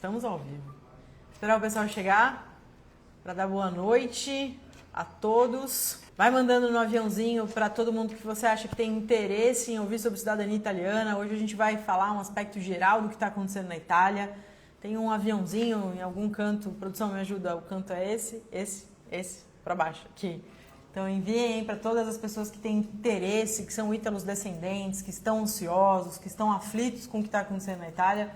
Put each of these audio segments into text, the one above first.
Estamos ao vivo. Esperar o pessoal chegar para dar boa noite a todos. Vai mandando no aviãozinho para todo mundo que você acha que tem interesse em ouvir sobre cidadania italiana. Hoje a gente vai falar um aspecto geral do que está acontecendo na Itália. Tem um aviãozinho em algum canto. Produção, me ajuda. O canto é esse, para baixo, aqui. Então enviem para todas as pessoas que têm interesse, que são ítalos descendentes, que estão ansiosos, que estão aflitos com o que está acontecendo na Itália.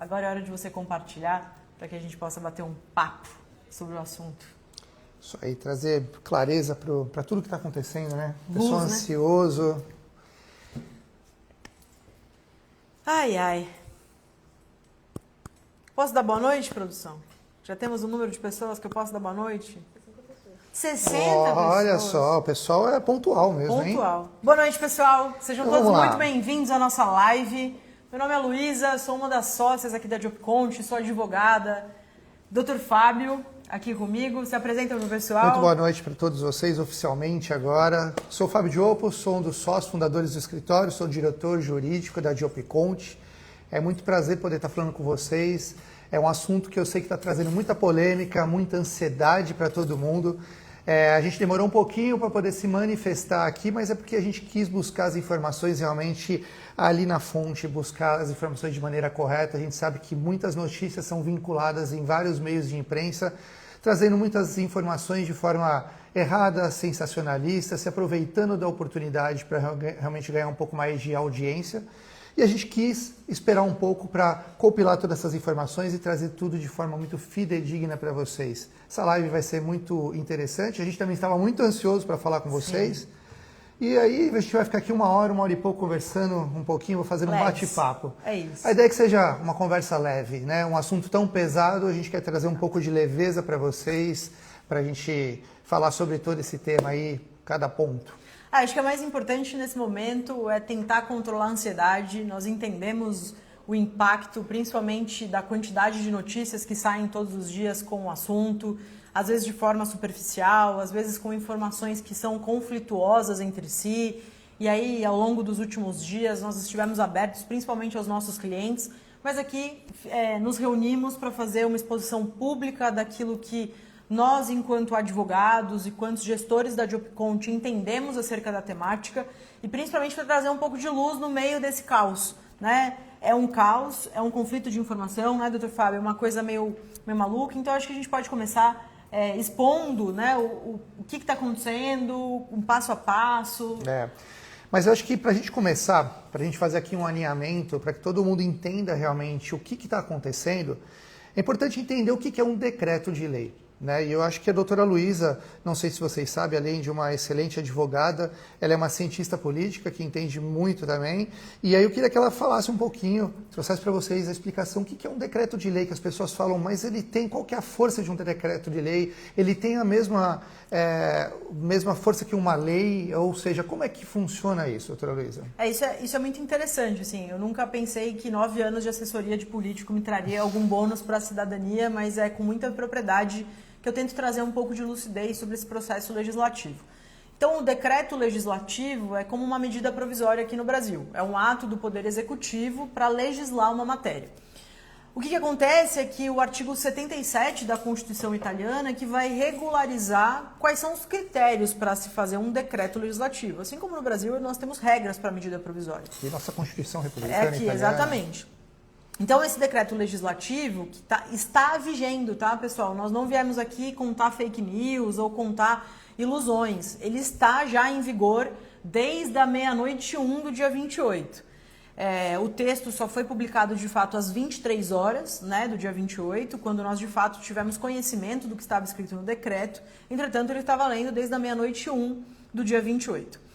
Agora é hora de você compartilhar para que a gente possa bater um papo sobre o assunto. Isso aí, trazer clareza para tudo que está acontecendo, né? Pessoal Luz, ansioso. Ai, ai. Posso dar boa noite, produção? Já temos um número de pessoas que eu posso dar boa noite? 60 pessoas. Olha só, o pessoal é pontual mesmo, hein? Pontual. Boa noite, pessoal. Sejam Então, todos vamos lá. muito bem-vindos à nossa live. Meu nome é Luísa, sou uma das sócias aqui da Jobconte, sou advogada. Dr. Fábio, aqui comigo. Se apresenta para o pessoal. Muito boa noite para todos vocês, oficialmente agora. Sou o Fábio Diopo, sou um dos sócios fundadores do escritório, sou diretor jurídico da Jobconte. É muito prazer poder estar falando com vocês. É um assunto que eu sei que está trazendo muita polêmica, muita ansiedade para todo mundo. A gente demorou um pouquinho para poder se manifestar aqui, mas é porque a gente quis buscar as informações realmente ali na fonte, buscar as informações de maneira correta. A gente sabe que muitas notícias são vinculadas em vários meios de imprensa, trazendo muitas informações de forma errada, sensacionalista, se aproveitando da oportunidade para realmente ganhar um pouco mais de audiência. E a gente quis esperar um pouco para compilar todas essas informações e trazer tudo de forma muito fidedigna para vocês. Essa live vai ser muito interessante. A gente também estava muito ansioso para falar com vocês. Sim. E aí a gente vai ficar aqui uma hora e pouco conversando um pouquinho, vou fazer um bate-papo. É isso. A ideia é que seja uma conversa leve, né? Um assunto tão pesado, a gente quer trazer um pouco de leveza para vocês, para a gente falar sobre todo esse tema aí, cada ponto. Acho que o mais importante nesse momento é tentar controlar a ansiedade. Nós entendemos o impacto, principalmente da quantidade de notícias que saem todos os dias com o assunto, às vezes de forma superficial, às vezes com informações que são conflituosas entre si. E aí, ao longo dos últimos dias, nós estivemos abertos, principalmente aos nossos clientes, mas aqui nos reunimos para fazer uma exposição pública daquilo que nós, enquanto advogados e quanto gestores da Jobconte, entendemos acerca da temática e principalmente para trazer um pouco de luz no meio desse caos, né? É um caos, é um conflito de informação, né, doutor Fábio? É uma coisa meio maluca, então acho que a gente pode começar expondo, né, o que está acontecendo, um passo a passo. Mas eu acho que para a gente começar, para a gente fazer aqui um alinhamento, para que todo mundo entenda realmente o que está acontecendo, é importante entender o que é um decreto de lei. E eu acho que a doutora Luísa, não sei se vocês sabem, além de uma excelente advogada, ela é uma cientista política que entende muito também. E aí eu queria que ela falasse um pouquinho, trouxesse para vocês a explicação, o que é um decreto de lei, que as pessoas falam, mas ele tem, qual que é a força de um decreto de lei? Ele tem a mesma força que uma lei? Ou seja, como é que funciona isso, doutora Luísa? Isso é muito interessante, assim. Eu nunca pensei que 9 anos de assessoria de político me traria algum bônus para a cidadania, mas é com muita propriedade que eu tento trazer um pouco de lucidez sobre esse processo legislativo. Então, o decreto legislativo é como uma medida provisória aqui no Brasil. É um ato do Poder Executivo para legislar uma matéria. O que acontece é que o artigo 77 da Constituição italiana é que vai regularizar quais são os critérios para se fazer um decreto legislativo. Assim como no Brasil, nós temos regras para medida provisória. E nossa Constituição Republicana italiana. Exatamente. Então, esse decreto legislativo que está vigendo, tá, pessoal? Nós não viemos aqui contar fake news ou contar ilusões. Ele está já em vigor desde a 00:01 do dia 28. O texto só foi publicado, de fato, às 23 horas, né, do dia 28, quando nós, de fato, tivemos conhecimento do que estava escrito no decreto. Entretanto, ele está valendo desde a 00:01 do dia 28.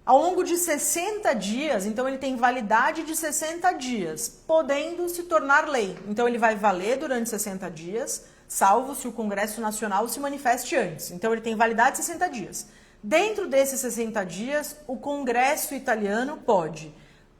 Ao longo de 60 dias, então ele tem validade de 60 dias, podendo se tornar lei. Então ele vai valer durante 60 dias, salvo se o Congresso Nacional se manifeste antes. Então ele tem validade de 60 dias. Dentro desses 60 dias, o Congresso italiano pode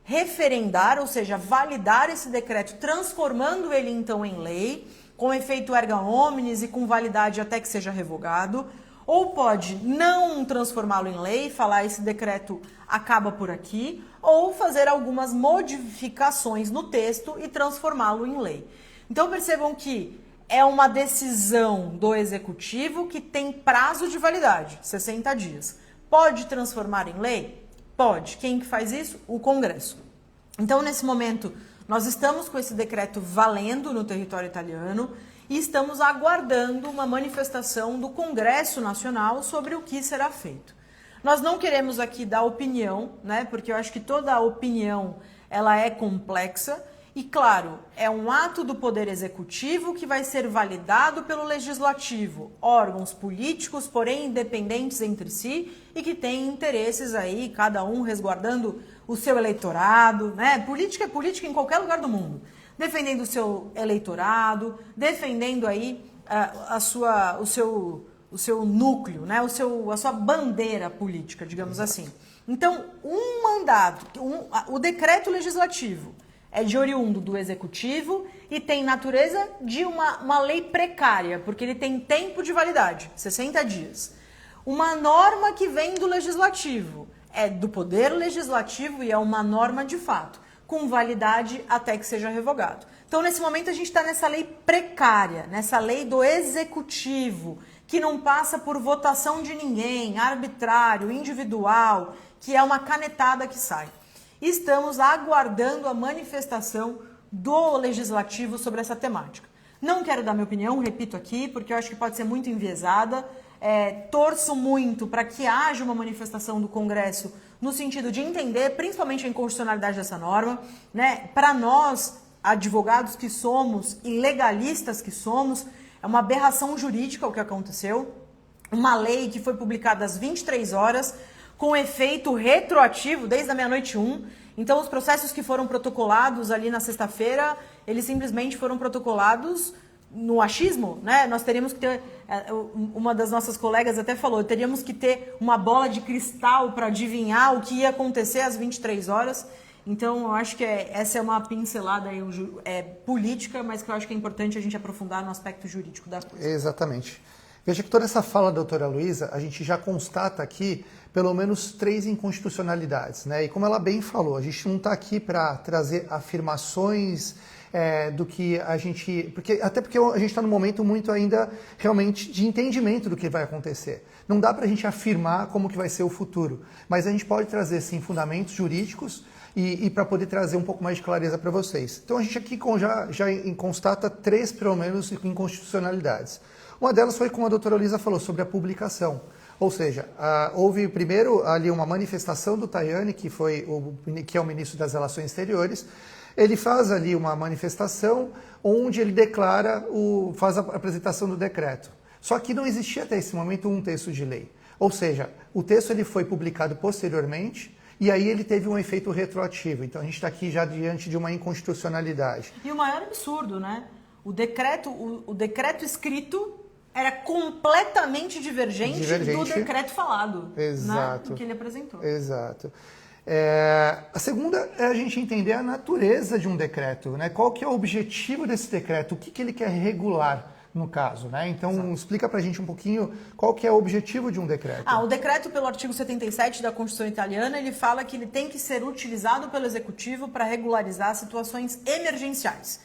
referendar, ou seja, validar esse decreto, transformando ele então em lei, com efeito erga omnes e com validade até que seja revogado. Ou pode não transformá-lo em lei, falar esse decreto acaba por aqui, ou fazer algumas modificações no texto e transformá-lo em lei. Então percebam que é uma decisão do executivo que tem prazo de validade, 60 dias. Pode transformar em lei? Pode. Quem que faz isso? O Congresso. Então, nesse momento, nós estamos com esse decreto valendo no território italiano e estamos aguardando uma manifestação do Congresso Nacional sobre o que será feito. Nós não queremos aqui dar opinião, né? Porque eu acho que toda a opinião ela é complexa e, claro, é um ato do Poder Executivo que vai ser validado pelo Legislativo, órgãos políticos, porém independentes entre si e que têm interesses aí, cada um resguardando o seu eleitorado, né? Política é política em qualquer lugar do mundo, defendendo o seu eleitorado, defendendo aí o seu núcleo, né? A sua bandeira política, digamos assim. Então, um mandato, o decreto legislativo é de oriundo do executivo e tem natureza de uma lei precária, porque ele tem tempo de validade, 60 dias. Uma norma que vem do legislativo é do poder legislativo e é uma norma de fato, com validade até que seja revogado. Então, nesse momento, a gente está nessa lei precária, nessa lei do executivo, que não passa por votação de ninguém, arbitrário, individual, que é uma canetada que sai. Estamos aguardando a manifestação do Legislativo sobre essa temática. Não quero dar minha opinião, repito aqui, porque eu acho que pode ser muito enviesada. Torço muito para que haja uma manifestação do Congresso no sentido de entender, principalmente a inconstitucionalidade dessa norma, né? Para nós, advogados que somos e legalistas que somos, é uma aberração jurídica o que aconteceu. Uma lei que foi publicada às 23 horas, com efeito retroativo desde a meia-noite 1. Então, os processos que foram protocolados ali na sexta-feira, eles simplesmente foram protocolados no achismo, né? Nós teríamos que ter, uma das nossas colegas até falou, teríamos que ter uma bola de cristal para adivinhar o que ia acontecer às 23 horas. Então, eu acho que essa é uma pincelada aí, política, mas que eu acho que é importante a gente aprofundar no aspecto jurídico da coisa. Exatamente. Veja que toda essa fala da doutora Luísa, a gente já constata aqui pelo menos 3 inconstitucionalidades, né? E como ela bem falou, a gente não está aqui para trazer afirmações do que a gente... Até porque a gente está num momento muito ainda realmente de entendimento do que vai acontecer. Não dá para a gente afirmar como que vai ser o futuro, mas a gente pode trazer, sim, fundamentos jurídicos e para poder trazer um pouco mais de clareza para vocês. Então a gente aqui já constata 3, pelo menos, inconstitucionalidades. Uma delas foi como a doutora Luísa falou, sobre a publicação. Ou seja, houve primeiro ali uma manifestação do Tajani, que é o ministro das Relações Exteriores. Ele faz ali uma manifestação onde ele faz a apresentação do decreto. Só que não existia até esse momento um texto de lei. Ou seja, o texto ele foi publicado posteriormente e aí ele teve um efeito retroativo. Então a gente está aqui já diante de uma inconstitucionalidade. E o maior absurdo, né? O decreto escrito era completamente divergente do decreto falado. Exato. Né, do que ele apresentou. Exato. A segunda é a gente entender a natureza de um decreto, né? Qual que é o objetivo desse decreto, o que ele quer regular no caso, né? Então, exato, explica pra gente um pouquinho qual que é o objetivo de um decreto. O decreto, pelo artigo 77 da Constituição italiana, ele fala que ele tem que ser utilizado pelo Executivo para regularizar situações emergenciais.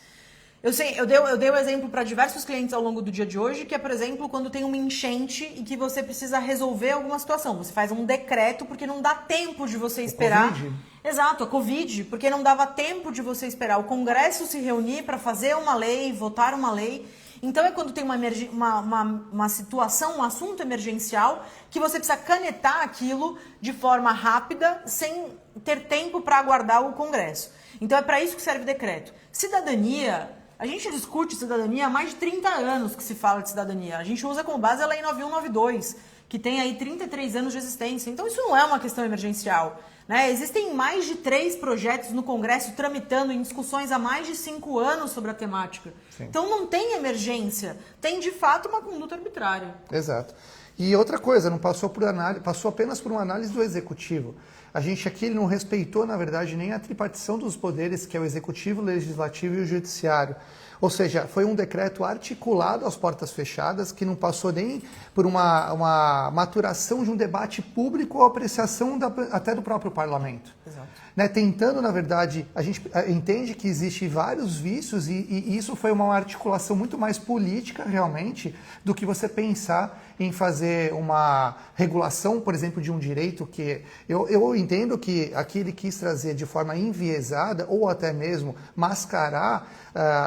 Eu dei o exemplo para diversos clientes ao longo do dia de hoje, que é, por exemplo, quando tem uma enchente e que você precisa resolver alguma situação. Você faz um decreto porque não dá tempo de você esperar. Covid. Exato, a Covid, porque não dava tempo de você esperar o Congresso se reunir para fazer uma lei, votar uma lei. Então é quando tem uma situação, um assunto emergencial, que você precisa canetar aquilo de forma rápida, sem ter tempo para aguardar o Congresso. Então é para isso que serve o decreto. Cidadania... A gente discute cidadania há mais de 30 anos que se fala de cidadania. A gente usa como base a Lei 9192, que tem aí 33 anos de existência. Então isso não é uma questão emergencial, né? Existem mais de 3 projetos no Congresso tramitando em discussões há mais de 5 anos sobre a temática. Sim. Então não tem emergência, tem de fato uma conduta arbitrária. Exato. E outra coisa, não passou por análise, passou apenas por uma análise do Executivo. a gente aqui não respeitou, na verdade, nem a tripartição dos poderes, que é o Executivo, o Legislativo e o Judiciário. Ou seja, foi um decreto articulado às portas fechadas, que não passou nem por uma maturação de um debate público ou apreciação até do próprio parlamento. Exato. Né, tentando, na verdade, a gente entende que existem vários vícios e isso foi uma articulação muito mais política, realmente, do que você pensar em fazer uma regulação, por exemplo, de um direito que... Eu entendo que aqui ele quis trazer de forma enviesada ou até mesmo mascarar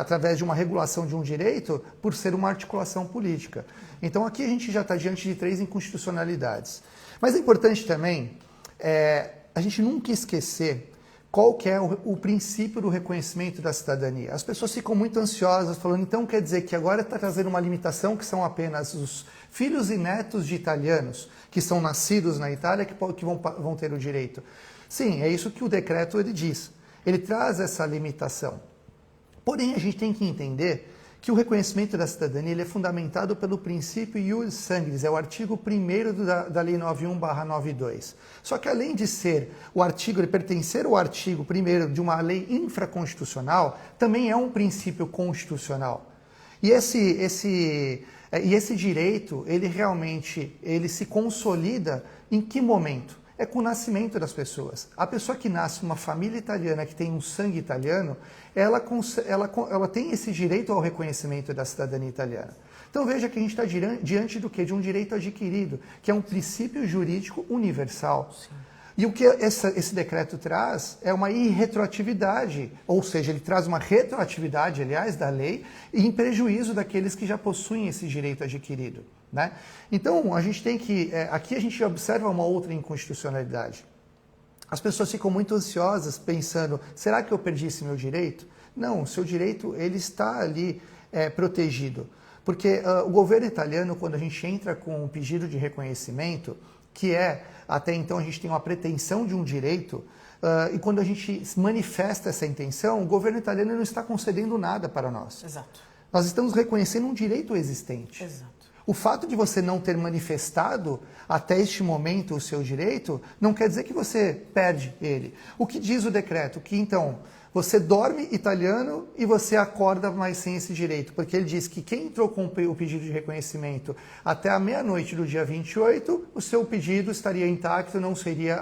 através de uma regulação de um direito por ser uma articulação política. Então aqui a gente já está diante de 3 inconstitucionalidades. Mas é importante também... a gente nunca esquecer qual que é o princípio do reconhecimento da cidadania. As pessoas ficam muito ansiosas, falando, então quer dizer que agora está trazendo uma limitação que são apenas os filhos e netos de italianos que são nascidos na Itália que vão ter o direito. Sim, é isso que o decreto ele diz. Ele traz essa limitação. Porém, a gente tem que entender que o reconhecimento da cidadania ele é fundamentado pelo princípio ius sanguinis, é o artigo 1º da Lei 91/92. Só que além de ser o artigo, ele pertencer ao artigo 1º de uma lei infraconstitucional, também é um princípio constitucional. E esse direito, ele realmente se consolida em que momento? É com o nascimento das pessoas. A pessoa que nasce numa família italiana, que tem um sangue italiano, ela tem esse direito ao reconhecimento da cidadania italiana. Então veja que a gente está diante do quê? De um direito adquirido, que é um princípio jurídico universal. Sim. E o que esse decreto traz é uma irretroatividade, ou seja, ele traz uma retroatividade, aliás, da lei, em prejuízo daqueles que já possuem esse direito adquirido. Né? Então, a gente tem que... aqui a gente observa uma outra inconstitucionalidade. As pessoas ficam muito ansiosas pensando, será que eu perdi esse meu direito? Não, o seu direito ele está ali protegido. Porque o governo italiano, quando a gente entra com um pedido de reconhecimento, que até então a gente tem uma pretensão de um direito, e quando a gente manifesta essa intenção, o governo italiano não está concedendo nada para nós. Exato. Nós estamos reconhecendo um direito existente. Exato. O fato de você não ter manifestado até este momento o seu direito, não quer dizer que você perde ele. O que diz o decreto? Que então, você dorme italiano e você acorda mais sem esse direito. Porque ele diz que quem entrou com o pedido de reconhecimento até a meia-noite do dia 28, o seu pedido estaria intacto, não seria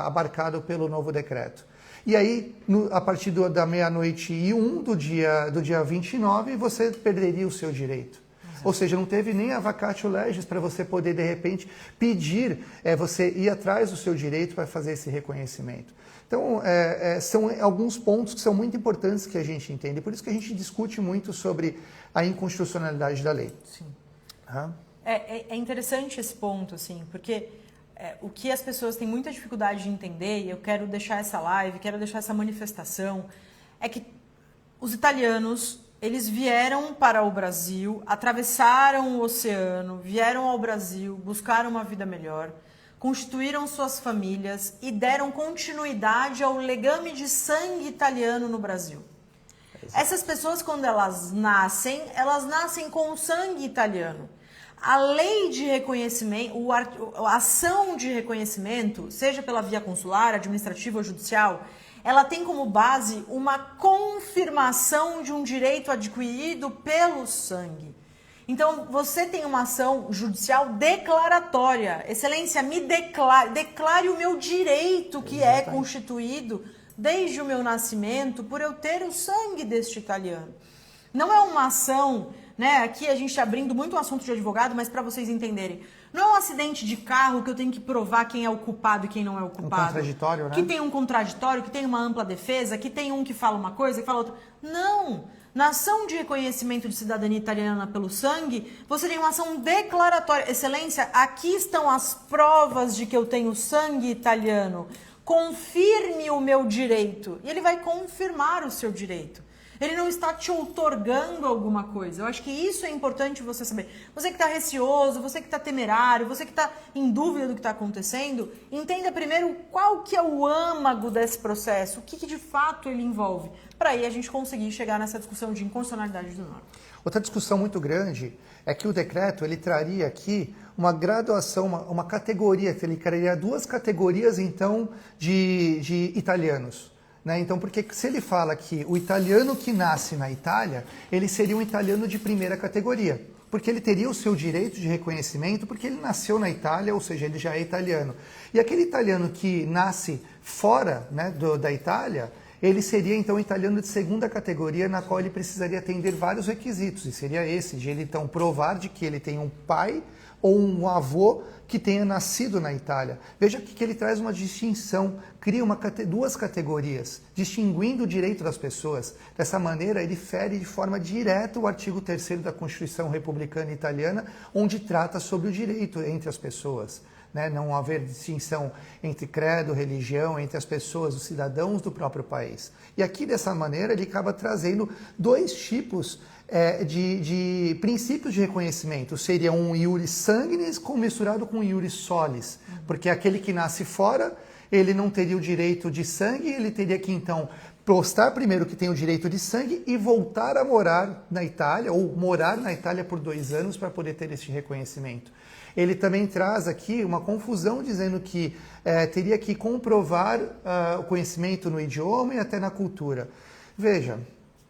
abarcado pelo novo decreto. E aí, a partir da meia-noite e 1 do dia 29, você perderia o seu direito. Ou seja, não teve nem a vacatio legis para você poder, de repente, pedir, você ir atrás do seu direito para fazer esse reconhecimento. Então, são alguns pontos que são muito importantes que a gente entende. Por isso que a gente discute muito sobre a inconstitucionalidade da lei. Sim. É interessante esse ponto, assim, porque o que as pessoas têm muita dificuldade de entender, e eu quero deixar essa live, quero deixar essa manifestação, é que os italianos... Eles vieram para o Brasil, atravessaram o oceano, vieram ao Brasil, buscaram uma vida melhor, constituíram suas famílias e deram continuidade ao legame de sangue italiano no Brasil. Essas pessoas, quando elas nascem com o sangue italiano. A lei de reconhecimento, a ação de reconhecimento, seja pela via consular, administrativa ou judicial, ela tem como base uma confirmação de um direito adquirido pelo sangue. Então, você tem uma ação judicial declaratória. Excelência, me declare o meu direito que é constituído desde o meu nascimento por eu ter o sangue deste italiano. Não é uma ação, né? Aqui a gente abrindo muito um assunto de advogado, mas para vocês entenderem. Não é um acidente de carro que eu tenho que provar quem é o culpado e quem não é o culpado. Um contraditório, né? Que tem um contraditório, que tem uma ampla defesa, que tem um que fala uma coisa, que fala outra. Não! Na ação de reconhecimento de cidadania italiana pelo sangue, você tem uma ação declaratória. Excelência, aqui estão as provas de que eu tenho sangue italiano. Confirme o meu direito. E ele vai confirmar o seu direito. Ele não está te outorgando alguma coisa. Eu acho que isso é importante você saber. Você que está receoso, você que está temerário, você que está em dúvida do que está acontecendo, entenda primeiro qual que é o âmago desse processo, o que de fato ele envolve, para aí a gente conseguir chegar nessa discussão de inconstitucionalidade do norte. Outra discussão muito grande é que o decreto ele traria aqui uma graduação, uma categoria, ele criaria 2 categorias então de italianos. Né? Então, porque se ele fala que o italiano que nasce na Itália, ele seria um italiano de primeira categoria, porque ele teria o seu direito de reconhecimento, porque ele nasceu na Itália, ou seja, ele já é italiano. E aquele italiano que nasce fora, né, da Itália, ele seria então italiano de segunda categoria, na qual ele precisaria atender vários requisitos, e seria esse, de ele então provar de que ele tem um pai ou um avô que tenha nascido na Itália. Veja que ele traz uma distinção, cria 2 categorias, distinguindo o direito das pessoas. Dessa maneira, ele fere de forma direta o artigo 3º da Constituição Republicana Italiana, onde trata sobre o direito entre as pessoas. Né? Não haver distinção entre credo, religião, entre as pessoas, os cidadãos do próprio país. E aqui, dessa maneira, ele acaba trazendo 2 tipos de princípios de reconhecimento. Seria um iuris sanguinis misturado com um iuris solis, porque aquele que nasce fora, ele não teria o direito de sangue, ele teria que então postar primeiro que tem o direito de sangue e voltar a morar na Itália, ou morar na Itália por 2 anos para poder ter esse reconhecimento. Ele também traz aqui uma confusão dizendo que teria que comprovar o conhecimento no idioma e até na cultura. Veja,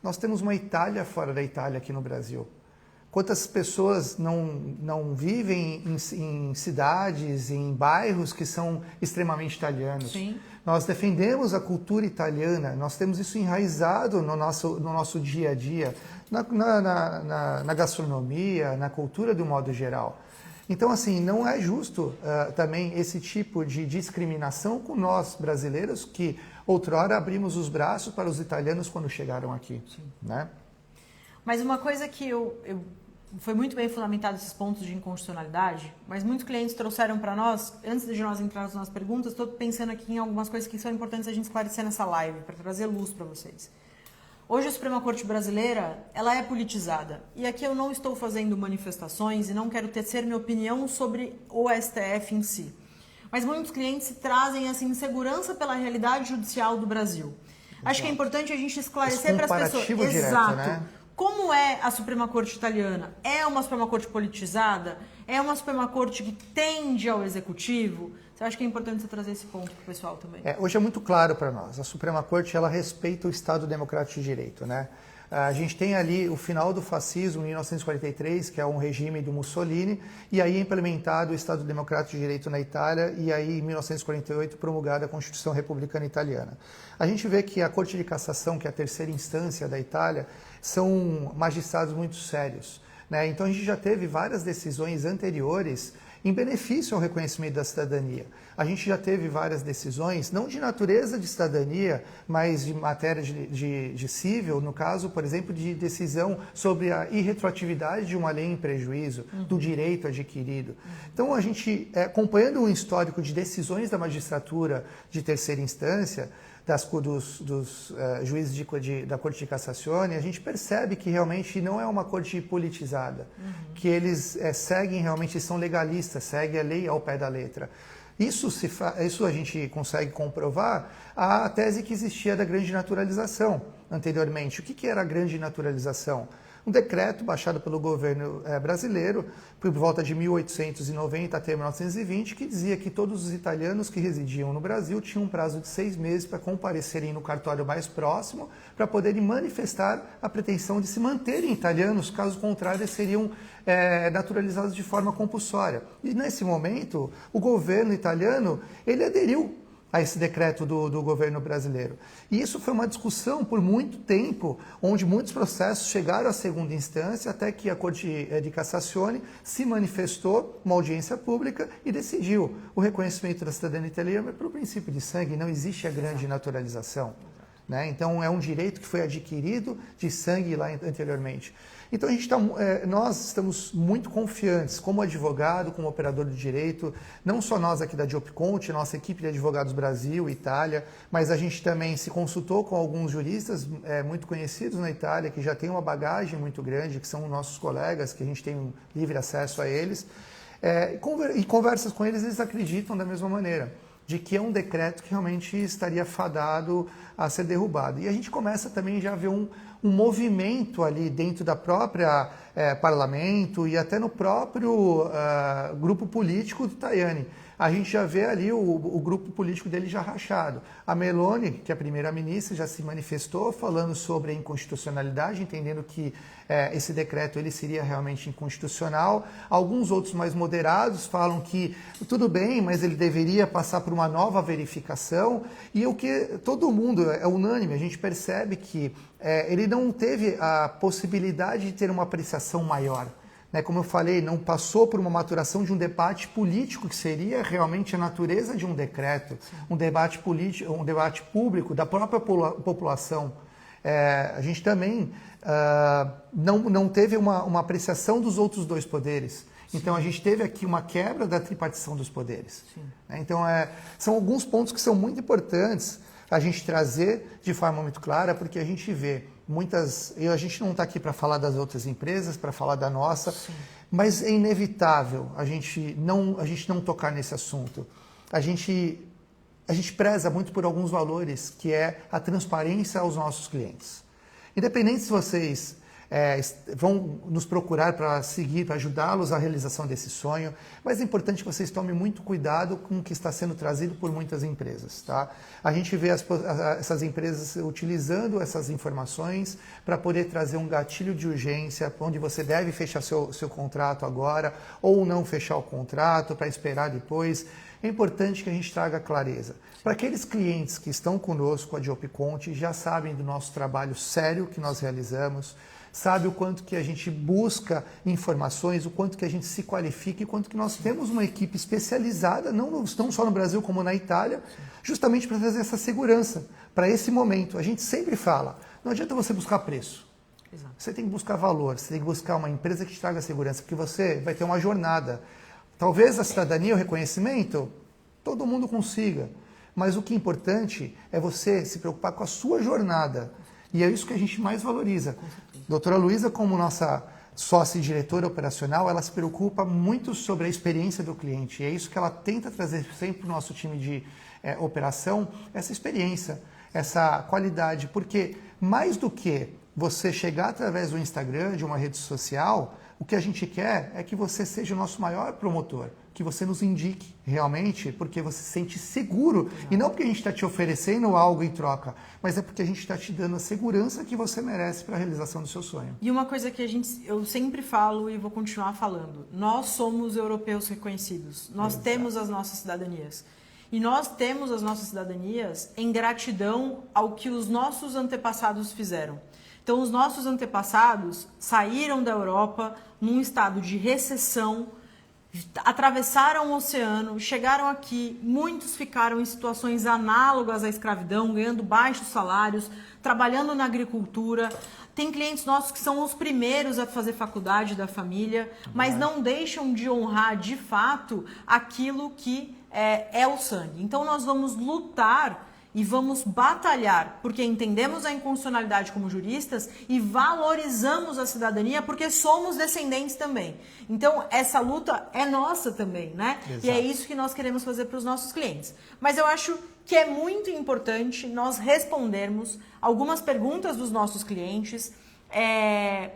nós temos uma Itália fora da Itália aqui no Brasil. Quantas pessoas não vivem em cidades, em bairros que são extremamente italianos? Sim. Nós defendemos a cultura italiana, nós temos isso enraizado no nosso dia a dia, na gastronomia, na cultura do modo geral. Então, assim, não é justo também esse tipo de discriminação com nós brasileiros que outrora abrimos os braços para os italianos quando chegaram aqui. Né? Mas uma coisa que foi muito bem fundamentado esses pontos de inconstitucionalidade, mas muitos clientes trouxeram para nós, antes de nós entrarmos nas perguntas, estou pensando aqui em algumas coisas que são importantes a gente esclarecer nessa live, para trazer luz para vocês. Hoje a Suprema Corte Brasileira, ela é politizada. E aqui eu não estou fazendo manifestações e não quero tecer minha opinião sobre o STF em si. Mas muitos clientes trazem essa insegurança pela realidade judicial do Brasil. Exato. Acho que é importante a gente esclarecer para as pessoas. Direto, exato. Né? Como é a Suprema Corte italiana? É uma Suprema Corte politizada? É uma Suprema Corte que tende ao executivo? Você acha que é importante você trazer esse ponto para o pessoal também? Hoje é muito claro para nós. A Suprema Corte ela respeita o Estado Democrático de Direito, né? A gente tem ali o final do fascismo em 1943, que é um regime do Mussolini, e aí é implementado o Estado Democrático de Direito na Itália, e aí em 1948 promulgada a Constituição Republicana Italiana. A gente vê que a Corte de Cassação, que é a terceira instância da Itália, são magistrados muito sérios, né? Então a gente já teve várias decisões anteriores em benefício ao reconhecimento da cidadania. A gente já teve várias decisões, não de natureza de cidadania, mas de matéria de cível, no caso, por exemplo, de decisão sobre a irretroatividade de uma lei em prejuízo, do direito adquirido. Então, a gente, acompanhando um histórico de decisões da magistratura de terceira instância, dos juízes da Corte de Cassazione, a gente percebe que realmente não é uma corte politizada, que eles seguem realmente, são legalistas, seguem a lei ao pé da letra. Isso a gente consegue comprovar a tese que existia da grande naturalização anteriormente. O que era a grande naturalização? Um decreto baixado pelo governo brasileiro por volta de 1890 até 1920, que dizia que todos os italianos que residiam no Brasil tinham um prazo de 6 meses para comparecerem no cartório mais próximo para poderem manifestar a pretensão de se manterem italianos, caso contrário eles seriam naturalizados de forma compulsória. E nesse momento, o governo italiano ele aderiu a esse decreto do governo brasileiro. E isso foi uma discussão por muito tempo, onde muitos processos chegaram à segunda instância, até que a Corte de Cassazione se manifestou, uma audiência pública, e decidiu o reconhecimento da cidadania italiana pelo princípio de sangue, não existe a grande naturalização. Né? Então, é um direito que foi adquirido de sangue lá anteriormente. Então nós estamos muito confiantes, como advogado, como operador de direito, não só nós aqui da Diopconte, nossa equipe de advogados Brasil, Itália, mas a gente também se consultou com alguns juristas muito conhecidos na Itália, que já têm uma bagagem muito grande, que são nossos colegas, que a gente tem um livre acesso a eles, e conversas com eles, eles acreditam da mesma maneira, de que é um decreto que realmente estaria fadado a ser derrubado. E a gente começa também já a ver um movimento ali dentro da própria parlamento e até no próprio grupo político do Tajani. A gente já vê ali o grupo político dele já rachado. A Meloni, que é a primeira-ministra, já se manifestou falando sobre a inconstitucionalidade, entendendo que esse decreto ele seria realmente inconstitucional. Alguns outros mais moderados falam que tudo bem, mas ele deveria passar por uma nova verificação. E o que todo mundo é unânime, a gente percebe que ele não teve a possibilidade de ter uma apreciação maior. Como eu falei, não passou por uma maturação de um debate político, que seria realmente a natureza de um decreto, um debate político, um debate público da própria população. A gente também não teve uma apreciação dos outros dois poderes. Sim. Então, a gente teve aqui uma quebra da tripartição dos poderes. Então, são alguns pontos que são muito importantes a gente trazer de forma muito clara, porque a gente vê a gente não está aqui para falar das outras empresas, para falar da nossa, sim, mas é inevitável a gente não tocar nesse assunto. A gente preza muito por alguns valores, que é a transparência aos nossos clientes. Independente se vocês vão nos procurar para seguir, para ajudá-los à realização desse sonho, mas é importante que vocês tomem muito cuidado com o que está sendo trazido por muitas empresas. Tá? A gente vê essas empresas utilizando essas informações para poder trazer um gatilho de urgência, onde você deve fechar seu contrato agora, ou não fechar o contrato para esperar depois. É importante que a gente traga clareza. Para aqueles clientes que estão conosco, a Diopconte, já sabem do nosso trabalho sério que nós realizamos, sabe o quanto que a gente busca informações, o quanto que a gente se qualifica e quanto que nós temos uma equipe especializada, não só no Brasil como na Itália, justamente para trazer essa segurança para esse momento. A gente sempre fala, não adianta você buscar preço. Exato. Você tem que buscar valor, você tem que buscar uma empresa que te traga segurança, porque você vai ter uma jornada. Talvez a cidadania, o reconhecimento, todo mundo consiga, mas o que é importante é você se preocupar com a sua jornada. E é isso que a gente mais valoriza. Doutora Luísa, como nossa sócia e diretora operacional, ela se preocupa muito sobre a experiência do cliente. E é isso que ela tenta trazer sempre para o nosso time de operação, essa experiência, essa qualidade. Porque mais do que você chegar através do Instagram, de uma rede social, o que a gente quer é que você seja o nosso maior promotor, que você nos indique realmente, porque você se sente seguro. Exato. E não porque a gente está te oferecendo algo em troca, mas é porque a gente está te dando a segurança que você merece para a realização do seu sonho. E uma coisa que eu sempre falo e vou continuar falando, nós somos europeus reconhecidos, nós Exato. Temos as nossas cidadanias. E nós temos as nossas cidadanias em gratidão ao que os nossos antepassados fizeram. Então, os nossos antepassados saíram da Europa num estado de recessão, atravessaram o oceano, chegaram aqui, muitos ficaram em situações análogas à escravidão, ganhando baixos salários, trabalhando na agricultura. Tem clientes nossos que são os primeiros a fazer faculdade da família, mas não deixam de honrar de fato aquilo que é o sangue. Então, nós vamos lutar e vamos batalhar, porque entendemos a inconstitucionalidade como juristas e valorizamos a cidadania porque somos descendentes também. Então, essa luta é nossa também, né? Exato. E é isso que nós queremos fazer para os nossos clientes. Mas eu acho que é muito importante nós respondermos algumas perguntas dos nossos clientes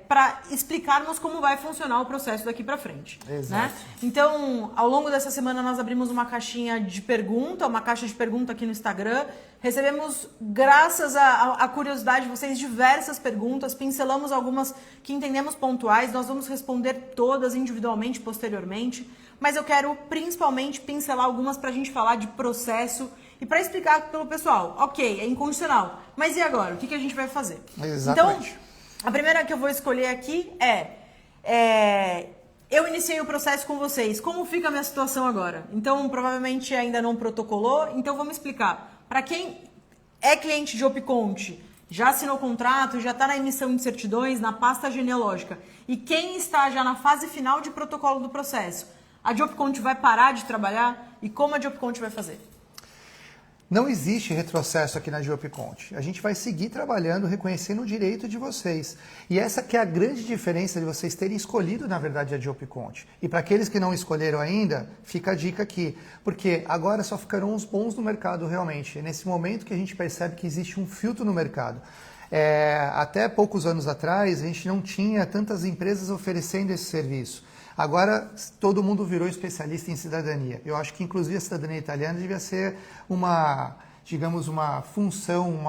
para explicarmos como vai funcionar o processo daqui para frente. Exato. Né? Então, ao longo dessa semana, nós abrimos uma caixinha de pergunta, uma caixa de pergunta aqui no Instagram. Recebemos, graças à curiosidade de vocês, diversas perguntas. Pincelamos algumas que entendemos pontuais. Nós vamos responder todas individualmente, posteriormente. Mas eu quero, principalmente, pincelar algumas para a gente falar de processo e para explicar pelo pessoal. Ok, é inconstitucional. Mas e agora? O que a gente vai fazer? Exatamente. Então, a primeira que eu vou escolher aqui eu iniciei o processo com vocês. Como fica a minha situação agora? Então, provavelmente ainda não protocolou. Então, vamos explicar. Para quem é cliente de Diopconte, já assinou o contrato, já está na emissão de certidões, na pasta genealógica, e quem está já na fase final de protocolo do processo, a JobCont vai parar de trabalhar? E como a JobCont vai fazer? Não existe retrocesso aqui na JobCont. A gente vai seguir trabalhando, reconhecendo o direito de vocês. E essa que é a grande diferença de vocês terem escolhido, na verdade, a JobCont. E para aqueles que não escolheram ainda, fica a dica aqui. Porque agora só ficarão os bons no mercado, realmente. É nesse momento que a gente percebe que existe um filtro no mercado. Até poucos anos atrás, a gente não tinha tantas empresas oferecendo esse serviço. Agora, todo mundo virou especialista em cidadania. Eu acho que, inclusive, a cidadania italiana devia ser uma, digamos, uma função,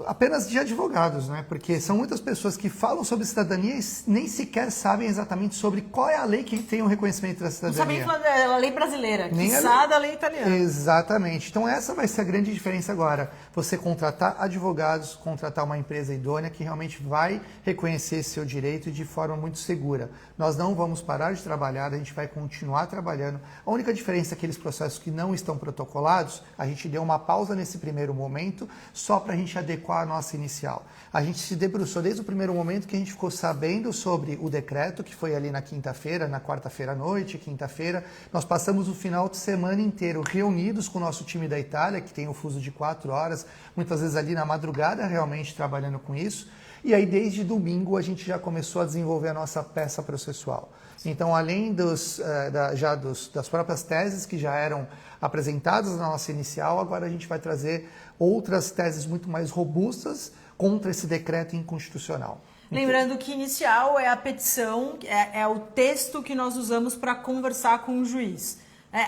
apenas de advogados, né? Porque são muitas pessoas que falam sobre cidadania e nem sequer sabem exatamente sobre qual é a lei que tem o reconhecimento da cidadania. Não sabem falar da lei brasileira, quiçá da lei italiana. Exatamente. Então essa vai ser a grande diferença agora. Você contratar advogados, contratar uma empresa idônea que realmente vai reconhecer esse seu direito de forma muito segura. Nós não vamos parar de trabalhar, a gente vai continuar trabalhando. A única diferença é que aqueles processos que não estão protocolados, a gente deu uma pausa nesse primeiro momento, só para a gente adequar a nossa inicial. A gente se debruçou desde o primeiro momento que a gente ficou sabendo sobre o decreto, que foi ali na quinta-feira, na quarta-feira à noite, quinta-feira. Nós passamos o final de semana inteiro reunidos com o nosso time da Itália, que tem o fuso de 4 horas, muitas vezes ali na madrugada, realmente trabalhando com isso. E aí, desde domingo, a gente já começou a desenvolver a nossa peça processual. Então, além das próprias teses que já eram apresentadas na nossa inicial, agora a gente vai trazer outras teses muito mais robustas contra esse decreto inconstitucional. Lembrando que inicial é a petição, é o texto que nós usamos para conversar com o juiz.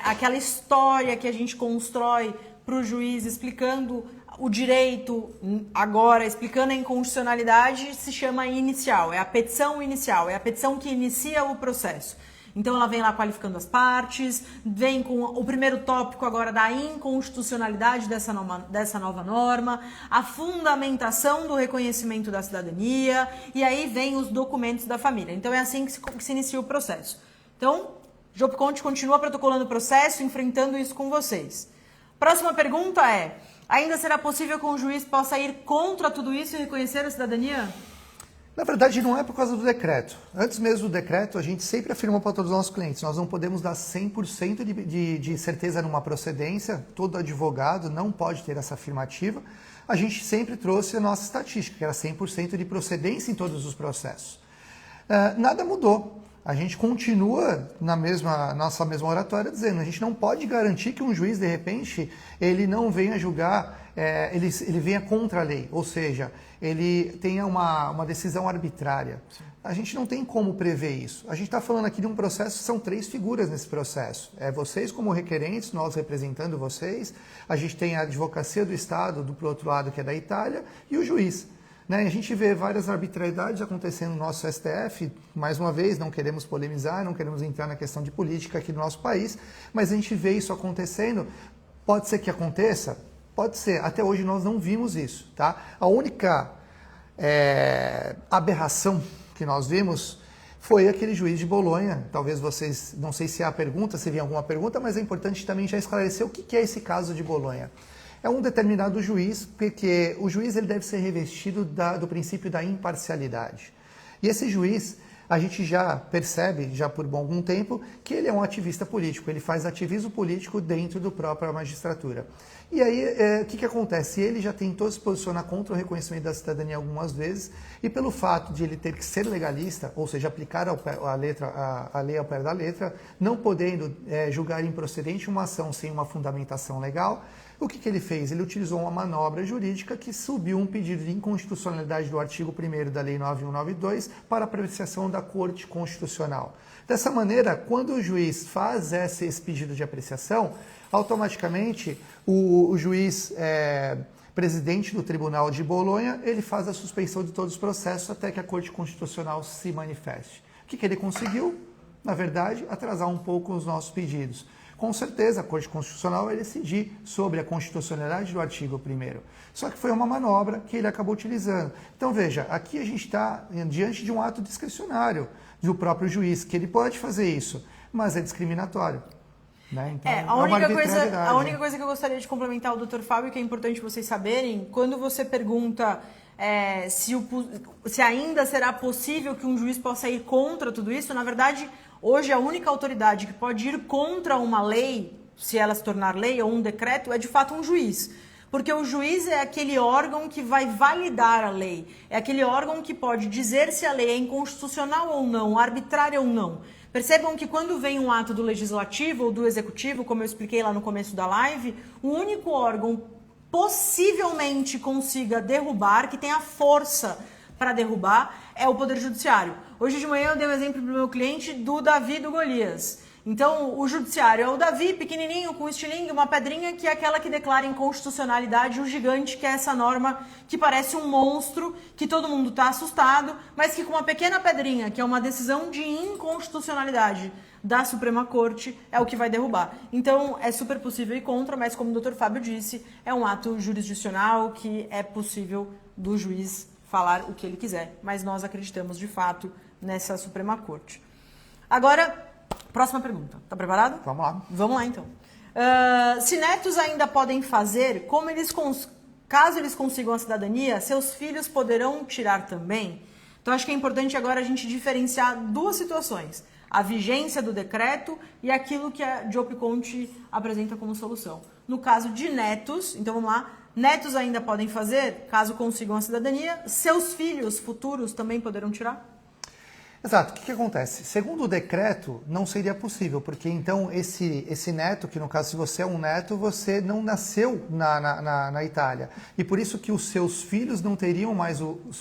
Aquela história que a gente constrói para o juiz explicando o direito agora, explicando a inconstitucionalidade, se chama inicial, é a petição inicial, é a petição que inicia o processo. Então ela vem lá qualificando as partes, vem com o primeiro tópico agora da inconstitucionalidade dessa nova norma, a fundamentação do reconhecimento da cidadania, e aí vem os documentos da família. Então é assim que se inicia o processo. Então, JobCont continua protocolando o processo, enfrentando isso com vocês. Próxima pergunta é: ainda será possível que um juiz possa ir contra tudo isso e reconhecer a cidadania? Na verdade, não é por causa do decreto. Antes mesmo do decreto, a gente sempre afirmou para todos os nossos clientes, nós não podemos dar 100% de certeza numa procedência, todo advogado não pode ter essa afirmativa. A gente sempre trouxe a nossa estatística, que era 100% de procedência em todos os processos. Nada mudou. A gente continua na nossa mesma oratória dizendo, a gente não pode garantir que um juiz, de repente, ele não venha julgar, ele venha contra a lei, ou seja, ele tenha uma decisão arbitrária. A gente não tem como prever isso. A gente está falando aqui de um processo, são 3 figuras nesse processo. Vocês como requerentes, nós representando vocês, a gente tem a advocacia do Estado, do outro lado que é da Itália, e o juiz. A gente vê várias arbitrariedades acontecendo no nosso STF, mais uma vez, não queremos polemizar, não queremos entrar na questão de política aqui no nosso país, mas a gente vê isso acontecendo. Pode ser que aconteça? Pode ser. Até hoje nós não vimos isso. Tá? A única aberração que nós vimos foi aquele juiz de Bolonha. Talvez vocês, não sei se há pergunta, se vem alguma pergunta, mas é importante também já esclarecer o que é esse caso de Bolonha. É um determinado juiz, porque o juiz ele deve ser revestido do princípio da imparcialidade. E esse juiz, a gente já percebe, já por algum tempo, que ele é um ativista político, ele faz ativismo político dentro da própria magistratura. E aí, o que acontece? Ele já tentou se posicionar contra o reconhecimento da cidadania algumas vezes, e pelo fato de ele ter que ser legalista, ou seja, aplicar a lei ao pé da letra, não podendo julgar improcedente uma ação sem uma fundamentação legal, o que ele fez? Ele utilizou uma manobra jurídica que subiu um pedido de inconstitucionalidade do artigo 1º da Lei 9192 para apreciação da Corte Constitucional. Dessa maneira, quando o juiz faz esse pedido de apreciação, automaticamente o juiz presidente do Tribunal de Bolonha, ele faz a suspensão de todos os processos até que a Corte Constitucional se manifeste. O que ele conseguiu? Na verdade, atrasar um pouco os nossos pedidos. Com certeza, a Corte Constitucional vai decidir sobre a constitucionalidade do artigo 1º. Só que foi uma manobra que ele acabou utilizando. Então, veja, aqui a gente está diante de um ato discricionário do próprio juiz, que ele pode fazer isso, mas é discriminatório. Né? Então, a única coisa que eu gostaria de complementar ao Dr. Fábio, que é importante vocês saberem, quando você pergunta se ainda será possível que um juiz possa ir contra tudo isso. Na verdade, hoje a única autoridade que pode ir contra uma lei, se ela se tornar lei ou um decreto, é de fato um juiz. Porque o juiz é aquele órgão que vai validar a lei. É aquele órgão que pode dizer se a lei é inconstitucional ou não, arbitrária ou não. Percebam que quando vem um ato do legislativo ou do executivo, como eu expliquei lá no começo da live, o único órgão possivelmente consiga derrubar, que tem a força para derrubar, é o Poder Judiciário. Hoje de manhã eu dei um exemplo para o meu cliente do Davi do Golias. Então, o judiciário é o Davi, pequenininho, com estilingue, uma pedrinha, que é aquela que declara inconstitucionalidade, o gigante, que é essa norma que parece um monstro, que todo mundo está assustado, mas que com uma pequena pedrinha, que é uma decisão de inconstitucionalidade da Suprema Corte, é o que vai derrubar. Então, é super possível ir contra, mas como o Dr. Fábio disse, é um ato jurisdicional que é possível do juiz falar o que ele quiser, mas nós acreditamos, de fato, nessa Suprema Corte. Agora, próxima pergunta. Tá preparado? Vamos lá. Vamos lá, então. Se netos ainda podem fazer, caso eles consigam a cidadania, seus filhos poderão tirar também? Então, acho que é importante agora a gente diferenciar duas situações. A vigência do decreto e aquilo que a Diope Conte apresenta como solução. No caso de netos, então vamos lá, netos ainda podem fazer, caso consigam a cidadania, seus filhos futuros também poderão tirar? Exato. O que acontece? Segundo o decreto, não seria possível, porque então esse neto, que no caso, se você é um neto, você não nasceu na Itália. E por isso que os seus filhos não teriam mais,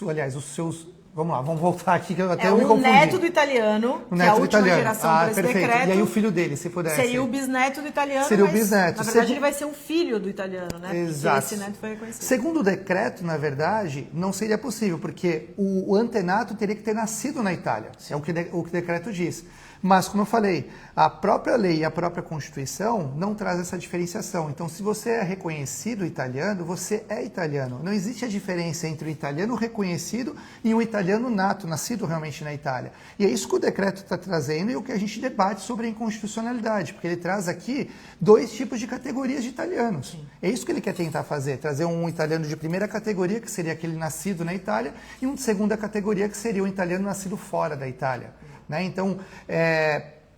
aliás, os seus... Vamos lá, vamos voltar aqui que eu até me confundi. O neto do italiano, que é a última geração desse decreto. E aí o filho dele, se pudesse. Seria o bisneto do italiano, seria o bisneto. Na verdade, ele vai ser um filho do italiano, né? Exato. Porque esse neto foi reconhecido. Segundo o decreto, na verdade, não seria possível, porque o antenato teria que ter nascido na Itália, é o que o decreto diz. Mas, como eu falei, a própria lei e a própria Constituição não traz essa diferenciação. Então, se você é reconhecido italiano, você é italiano. Não existe a diferença entre o italiano reconhecido e o italiano nato, nascido realmente na Itália. E é isso que o decreto está trazendo e o que a gente debate sobre a inconstitucionalidade, porque ele traz aqui dois tipos de categorias de italianos. Sim. É isso que ele quer tentar fazer, trazer um italiano de primeira categoria, que seria aquele nascido na Itália, e um de segunda categoria, que seria o italiano nascido fora da Itália. Né? Então,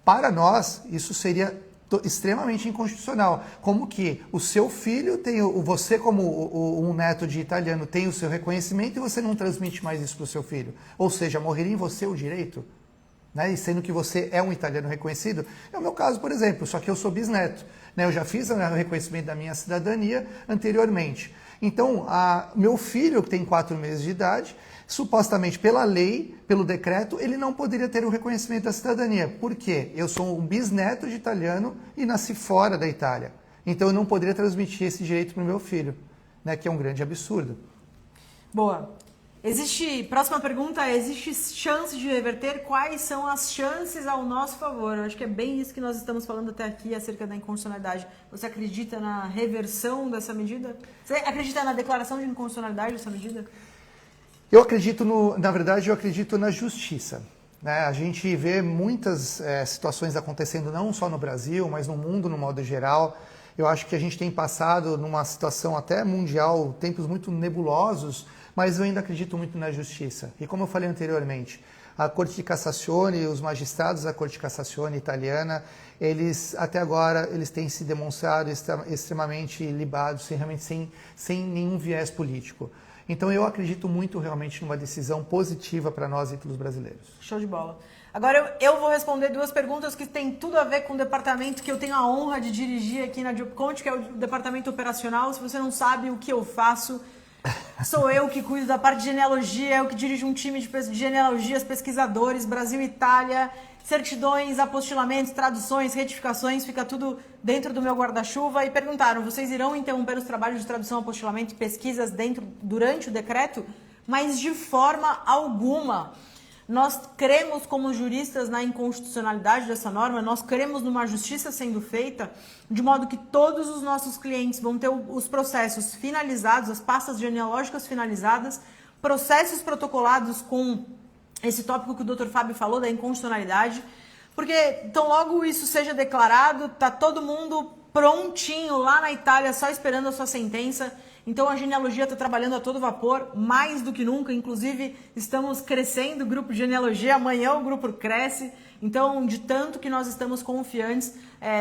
para nós, isso seria extremamente inconstitucional. Como que o seu filho tem, você como um neto de italiano tem o seu reconhecimento e você não transmite mais isso para o seu filho. Ou seja, morreria em você o direito, né? E sendo que você é um italiano reconhecido. É o meu caso, por exemplo, só que eu sou bisneto. Né? Eu já fiz o reconhecimento da minha cidadania anteriormente. Então, meu filho, que tem 4 meses de idade, supostamente pela lei, pelo decreto, ele não poderia ter o reconhecimento da cidadania. Por quê? Eu sou um bisneto de italiano e nasci fora da Itália. Então eu não poderia transmitir esse direito para o meu filho, né, que é um grande absurdo. Boa. Próxima pergunta, existe chance de reverter? Quais são as chances ao nosso favor? Eu acho que é bem isso que nós estamos falando até aqui acerca da inconstitucionalidade. Você acredita na reversão dessa medida? Você acredita na declaração de inconstitucionalidade dessa medida? Eu acredito, na verdade, eu acredito na justiça. Né? A gente vê muitas situações acontecendo não só no Brasil, mas no mundo no modo geral. Eu acho que a gente tem passado numa situação até mundial, tempos muito nebulosos, mas eu ainda acredito muito na justiça. E como eu falei anteriormente, a Corte de Cassazione, os magistrados da Corte de Cassazione italiana, eles até agora eles têm se demonstrado extremamente libados, realmente sem nenhum viés político. Então eu acredito muito realmente numa decisão positiva para nós e pelos brasileiros. Show de bola. Agora eu vou responder 2 perguntas que têm tudo a ver com o departamento que eu tenho a honra de dirigir aqui na Diope Conte, que é o departamento operacional. Se você não sabe o que eu faço, sou eu que cuido da parte de genealogia, eu que dirijo um time de genealogias, pesquisadores, Brasil e Itália, certidões, apostilamentos, traduções, retificações, fica tudo dentro do meu guarda-chuva. E perguntaram, vocês irão interromper os trabalhos de tradução, apostilamento e pesquisas durante o decreto? Mas de forma alguma. Nós cremos como juristas na inconstitucionalidade dessa norma, nós cremos numa justiça sendo feita, de modo que todos os nossos clientes vão ter os processos finalizados, as pastas genealógicas finalizadas, processos protocolados com esse tópico que o Dr. Fábio falou, da inconstitucionalidade, porque então logo isso seja declarado, tá todo mundo prontinho lá na Itália, só esperando a sua sentença. Então a genealogia está trabalhando a todo vapor, mais do que nunca. Inclusive, estamos crescendo o grupo de genealogia. Amanhã o grupo cresce. Então, de tanto que nós estamos confiantes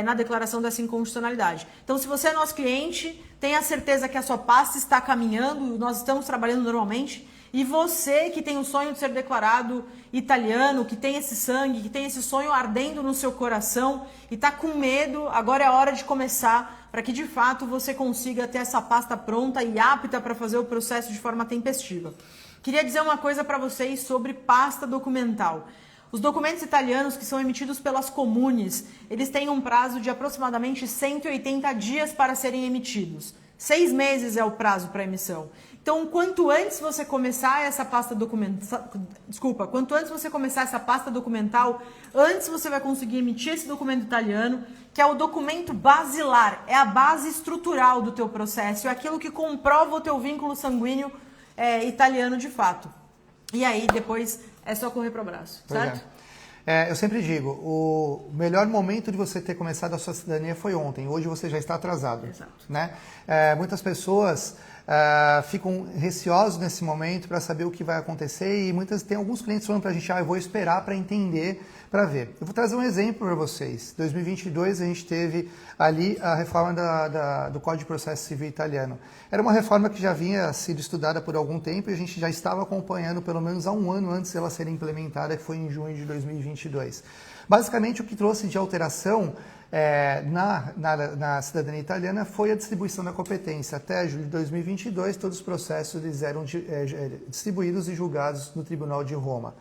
na declaração dessa inconstitucionalidade. Então, se você é nosso cliente, tenha certeza que a sua pasta está caminhando, nós estamos trabalhando normalmente. E você que tem o sonho de ser declarado italiano, que tem esse sangue, que tem esse sonho ardendo no seu coração e está com medo, agora é a hora de começar para que de fato você consiga ter essa pasta pronta e apta para fazer o processo de forma tempestiva. Queria dizer uma coisa para vocês sobre pasta documental. Os documentos italianos que são emitidos pelas comunes, eles têm um prazo de aproximadamente 180 dias para serem emitidos. 6 meses é o prazo para emissão. Então, quanto antes você começar essa pasta documental, quanto antes você começar essa pasta documental, antes você vai conseguir emitir esse documento italiano, que é o documento basilar, é a base estrutural do teu processo, é aquilo que comprova o teu vínculo sanguíneo italiano de fato. E aí, depois, é só correr para o abraço, certo? Eu sempre digo, o melhor momento de você ter começado a sua cidadania foi ontem. Hoje você já está atrasado. Exato. Né? Muitas pessoas ficam receosos nesse momento para saber o que vai acontecer e tem alguns clientes falando para a gente, eu vou esperar para entender, para ver. Eu vou trazer um exemplo para vocês. Em 2022 a gente teve ali a reforma do Código de Processo Civil italiano. Era uma reforma que já vinha sido estudada por algum tempo e a gente já estava acompanhando pelo menos há um ano antes dela ser implementada, que foi em junho de 2022. Basicamente o que trouxe de alteração na cidadania italiana foi a distribuição da competência. Até julho de 2022, todos os processos eles eram distribuídos e julgados no Tribunal de Roma.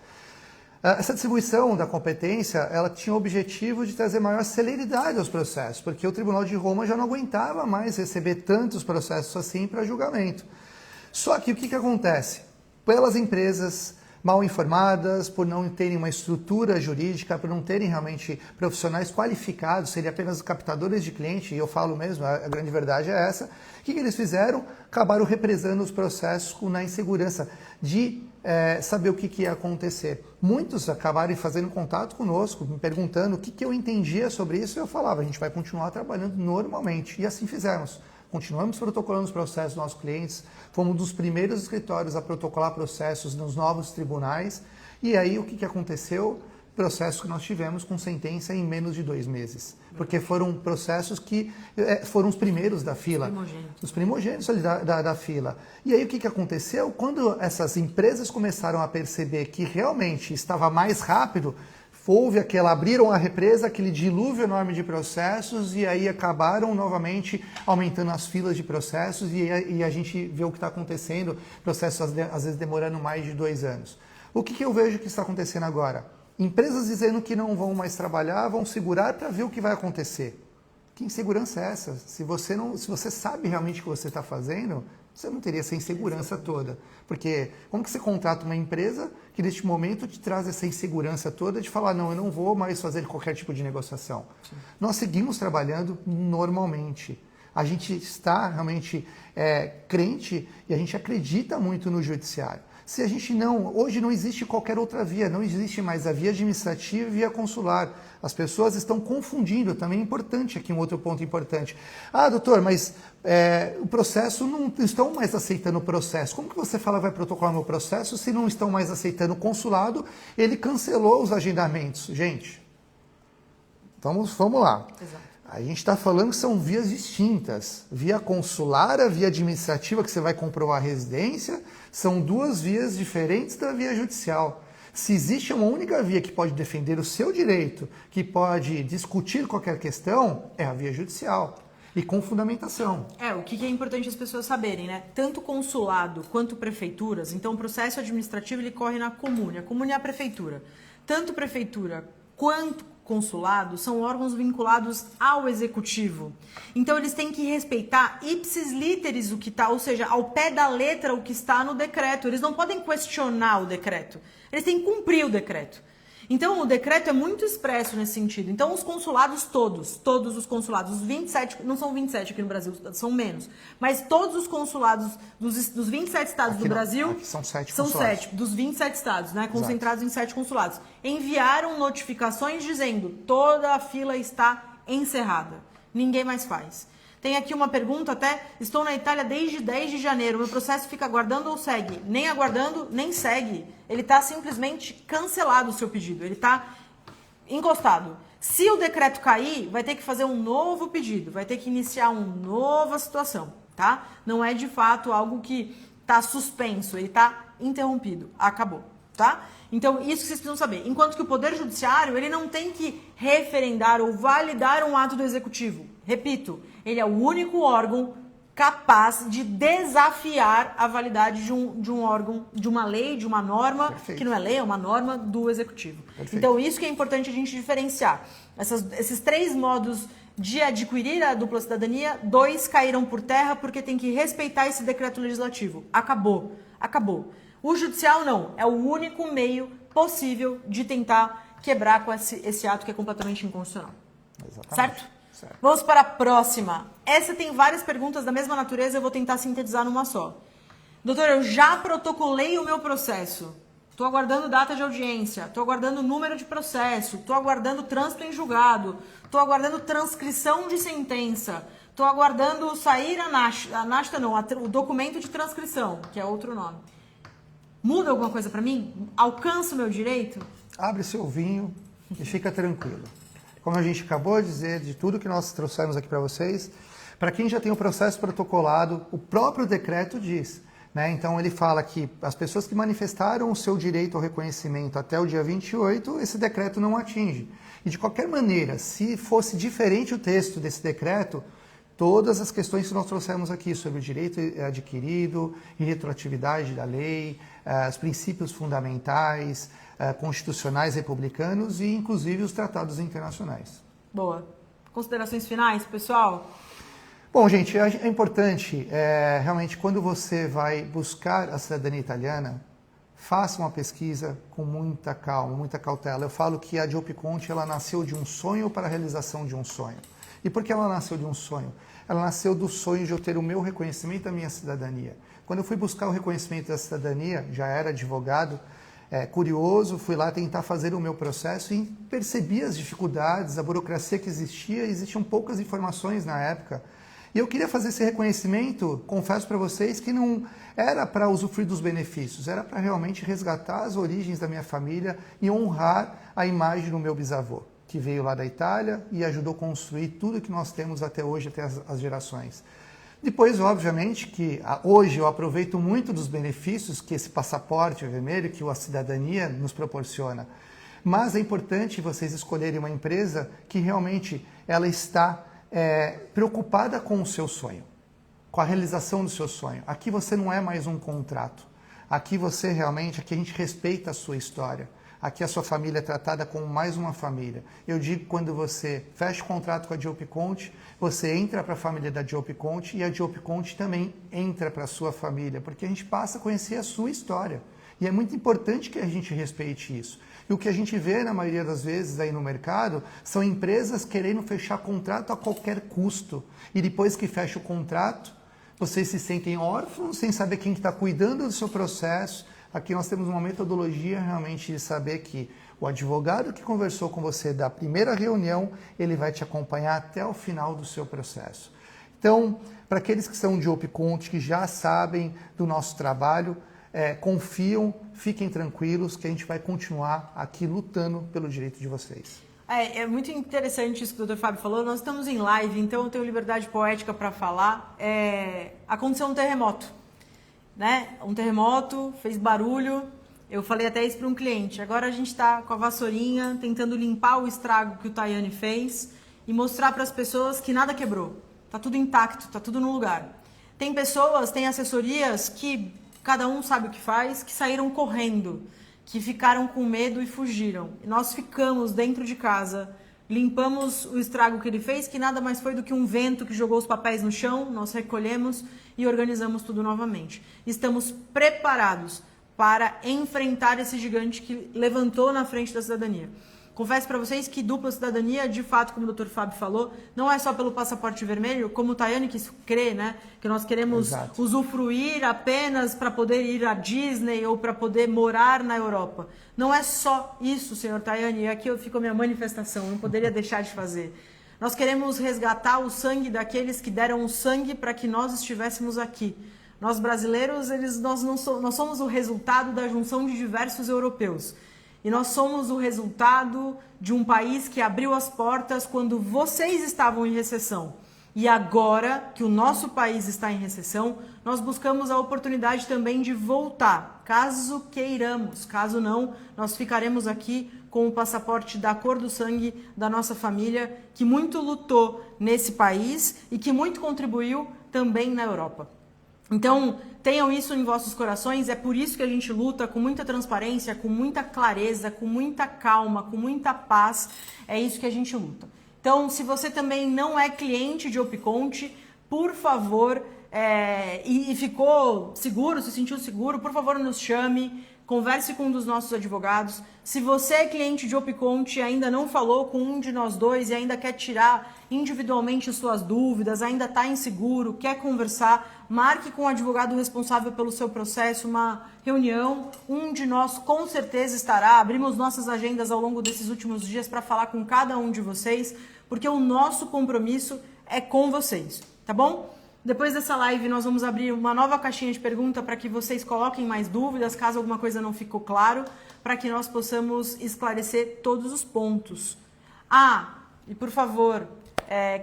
Essa distribuição da competência, ela tinha o objetivo de trazer maior celeridade aos processos, porque o Tribunal de Roma já não aguentava mais receber tantos processos assim para julgamento. Só que o que acontece? Pelas empresas mal informadas, por não terem uma estrutura jurídica, por não terem realmente profissionais qualificados, seriam apenas captadores de cliente, e eu falo mesmo, a grande verdade é essa. O que eles fizeram? Acabaram represando os processos na insegurança de saber o que ia acontecer. Muitos acabaram fazendo contato conosco, me perguntando o que eu entendia sobre isso, e eu falava, a gente vai continuar trabalhando normalmente, e assim fizemos. Continuamos protocolando os processos dos nossos clientes, fomos um dos primeiros escritórios a protocolar processos nos novos tribunais, e aí o que aconteceu? Processos que nós tivemos com sentença em menos de 2 meses, porque foram processos que foram os primeiros da fila, os primogênitos ali da fila. E aí o que aconteceu? Quando essas empresas começaram a perceber que realmente estava mais rápido, abriram a represa, aquele dilúvio enorme de processos e aí acabaram novamente aumentando as filas de processos e a gente vê o que está acontecendo, processos às vezes demorando mais de 2 anos. O que eu vejo que está acontecendo agora? Empresas dizendo que não vão mais trabalhar, vão segurar para ver o que vai acontecer. Que insegurança é essa? Se você sabe realmente o que você está fazendo, você não teria essa insegurança toda. Porque como que você contrata uma empresa que neste momento te traz essa insegurança toda de falar, não, eu não vou mais fazer qualquer tipo de negociação. Sim. Nós seguimos trabalhando normalmente. A gente está realmente crente e a gente acredita muito no judiciário. Se a gente hoje não existe qualquer outra via, não existe mais a via administrativa e a via consular. As pessoas estão confundindo, também é importante aqui um outro ponto importante. Ah, doutor, mas o processo, não estão mais aceitando o processo. Como que você fala vai protocolar meu processo se não estão mais aceitando o consulado? Ele cancelou os agendamentos. Gente, vamos lá. Exato. A gente está falando que são vias distintas. Via consular, a via administrativa, que você vai comprovar a residência, são 2 vias diferentes da via judicial. Se existe uma única via que pode defender o seu direito, que pode discutir qualquer questão, é a via judicial. E com fundamentação. O que é importante as pessoas saberem, né? Tanto consulado quanto prefeituras, então o processo administrativo ele corre na comune. A comune é a prefeitura. Tanto prefeitura quanto consulado são órgãos vinculados ao executivo. Então eles têm que respeitar ipsis literis o que está, ou seja, ao pé da letra o que está no decreto. Eles não podem questionar o decreto. Eles têm que cumprir o decreto. Então o decreto é muito expresso nesse sentido. Então os consulados todos os consulados, os 27, não são 27 aqui no Brasil, são menos, mas todos os consulados dos 27 estados do Brasil, aqui são 7 são 7 dos 27 estados, né, concentrados em 7 consulados, enviaram notificações dizendo toda a fila está encerrada, ninguém mais faz. Tem aqui uma pergunta até, estou na Itália desde 10 de janeiro, meu processo fica aguardando ou segue? Nem aguardando, nem segue. Ele está simplesmente cancelado o seu pedido, ele está encostado. Se o decreto cair, vai ter que fazer um novo pedido, vai ter que iniciar uma nova situação, tá? Não é de fato algo que está suspenso, ele está interrompido, acabou, tá? Então, isso que vocês precisam saber. Enquanto que o Poder Judiciário, ele não tem que referendar ou validar um ato do Executivo. Repito, ele é o único órgão capaz de desafiar a validade de um órgão, de uma lei, de uma norma, Perfeito. que não é lei, é uma norma do Executivo. Perfeito. Então, isso que é importante a gente diferenciar. Esses 3 modos de adquirir a dupla cidadania, 2 caíram por terra porque tem que respeitar esse decreto legislativo. Acabou. Acabou. O judicial não. É o único meio possível de tentar quebrar com esse ato que é completamente inconstitucional. Exatamente. Certo? Vamos para a próxima. Essa tem várias perguntas da mesma natureza, eu vou tentar sintetizar numa só. Doutor, eu já protocolei o meu processo. Estou aguardando data de audiência, estou aguardando número de processo, estou aguardando trânsito em julgado, estou aguardando transcrição de sentença, estou aguardando sair o documento de transcrição, que é outro nome. Muda alguma coisa para mim? Alcança o meu direito? Abre seu vinho e fica tranquilo. Como a gente acabou de dizer, de tudo que nós trouxemos aqui para vocês, para quem já tem o processo protocolado, o próprio decreto diz, né? Então ele fala que as pessoas que manifestaram o seu direito ao reconhecimento até o dia 28, esse decreto não atinge. E de qualquer maneira, se fosse diferente o texto desse decreto, todas as questões que nós trouxemos aqui sobre o direito adquirido, retroatividade da lei, os princípios fundamentais, constitucionais republicanos e, inclusive, os tratados internacionais. Boa. Considerações finais, pessoal? Bom, gente, é importante, realmente, quando você vai buscar a cidadania italiana, faça uma pesquisa com muita calma, muita cautela. Eu falo que a Giopi Conti, ela nasceu de um sonho para a realização de um sonho. E por que ela nasceu de um sonho? Ela nasceu do sonho de eu ter o meu reconhecimento da minha cidadania. Quando eu fui buscar o reconhecimento da cidadania, já era advogado, curioso, fui lá tentar fazer o meu processo e percebi as dificuldades, a burocracia que existia, existiam poucas informações na época. E eu queria fazer esse reconhecimento, confesso para vocês, que não era para usufruir dos benefícios, era para realmente resgatar as origens da minha família e honrar a imagem do meu bisavô, que veio lá da Itália e ajudou a construir tudo que nós temos até hoje, até as gerações. Depois, obviamente, que hoje eu aproveito muito dos benefícios que esse passaporte vermelho, que a cidadania nos proporciona. Mas é importante vocês escolherem uma empresa que realmente ela está preocupada com o seu sonho, com a realização do seu sonho. Aqui você não é mais um contrato. Aqui você realmente, aqui a gente respeita a sua história. Aqui a sua família é tratada como mais uma família. Eu digo que quando você fecha o contrato com a Giopi Conti, você entra para a família da Giopi Conti e a Giopi Conti também entra para a sua família, porque a gente passa a conhecer a sua história. E é muito importante que a gente respeite isso. E o que a gente vê na maioria das vezes aí no mercado são empresas querendo fechar contrato a qualquer custo. E depois que fecha o contrato, vocês se sentem órfãos, sem saber quem está cuidando do seu processo. Aqui nós temos uma metodologia realmente de saber que o advogado que conversou com você da primeira reunião, ele vai te acompanhar até o final do seu processo. Então, para aqueles que são de Giopi Conti, que já sabem do nosso trabalho, confiam, fiquem tranquilos que a gente vai continuar aqui lutando pelo direito de vocês. É muito interessante isso que o Dr. Fábio falou. Nós estamos em live, então eu tenho liberdade poética para falar. Aconteceu um terremoto. Né? Um terremoto, fez barulho, eu falei até isso para um cliente. Agora a gente está com a vassourinha tentando limpar o estrago que o Tayane fez e mostrar para as pessoas que nada quebrou, está tudo intacto, está tudo no lugar. Tem pessoas, tem assessorias que cada um sabe o que faz, que saíram correndo, que ficaram com medo e fugiram. E nós ficamos dentro de casa, limpamos o estrago que ele fez, que nada mais foi do que um vento que jogou os papéis no chão, nós recolhemos e organizamos tudo novamente. Estamos preparados para enfrentar esse gigante que levantou na frente da cidadania. Confesso para vocês que dupla cidadania, de fato, como o Dr. Fábio falou, não é só pelo passaporte vermelho, como o Tayane quis crer, né? Que nós queremos usufruir apenas para poder ir à Disney ou para poder morar na Europa. Não é só isso, senhor Tayane, e aqui fica a minha manifestação, não poderia deixar de fazer. Nós queremos resgatar o sangue daqueles que deram o sangue para que nós estivéssemos aqui. Nós brasileiros, nós somos o resultado da junção de diversos europeus. E nós somos o resultado de um país que abriu as portas quando vocês estavam em recessão. E agora que o nosso país está em recessão, nós buscamos a oportunidade também de voltar, caso queiramos. Caso não, nós ficaremos aqui com o passaporte da cor do sangue da nossa família, que muito lutou nesse país e que muito contribuiu também na Europa. Então, tenham isso em vossos corações, é por isso que a gente luta com muita transparência, com muita clareza, com muita calma, com muita paz, é isso que a gente luta. Então, se você também não é cliente de Opconte, por favor, e ficou seguro, se sentiu seguro, por favor nos chame, converse com um dos nossos advogados. Se você é cliente de Opconte e ainda não falou com um de nós dois e ainda quer tirar individualmente suas dúvidas, ainda está inseguro, quer conversar, marque com o advogado responsável pelo seu processo uma reunião. Um de nós com certeza estará. Abrimos nossas agendas ao longo desses últimos dias para falar com cada um de vocês, porque o nosso compromisso é com vocês, tá bom? Depois dessa live, nós vamos abrir uma nova caixinha de pergunta para que vocês coloquem mais dúvidas, caso alguma coisa não ficou claro, para que nós possamos esclarecer todos os pontos. E por favor,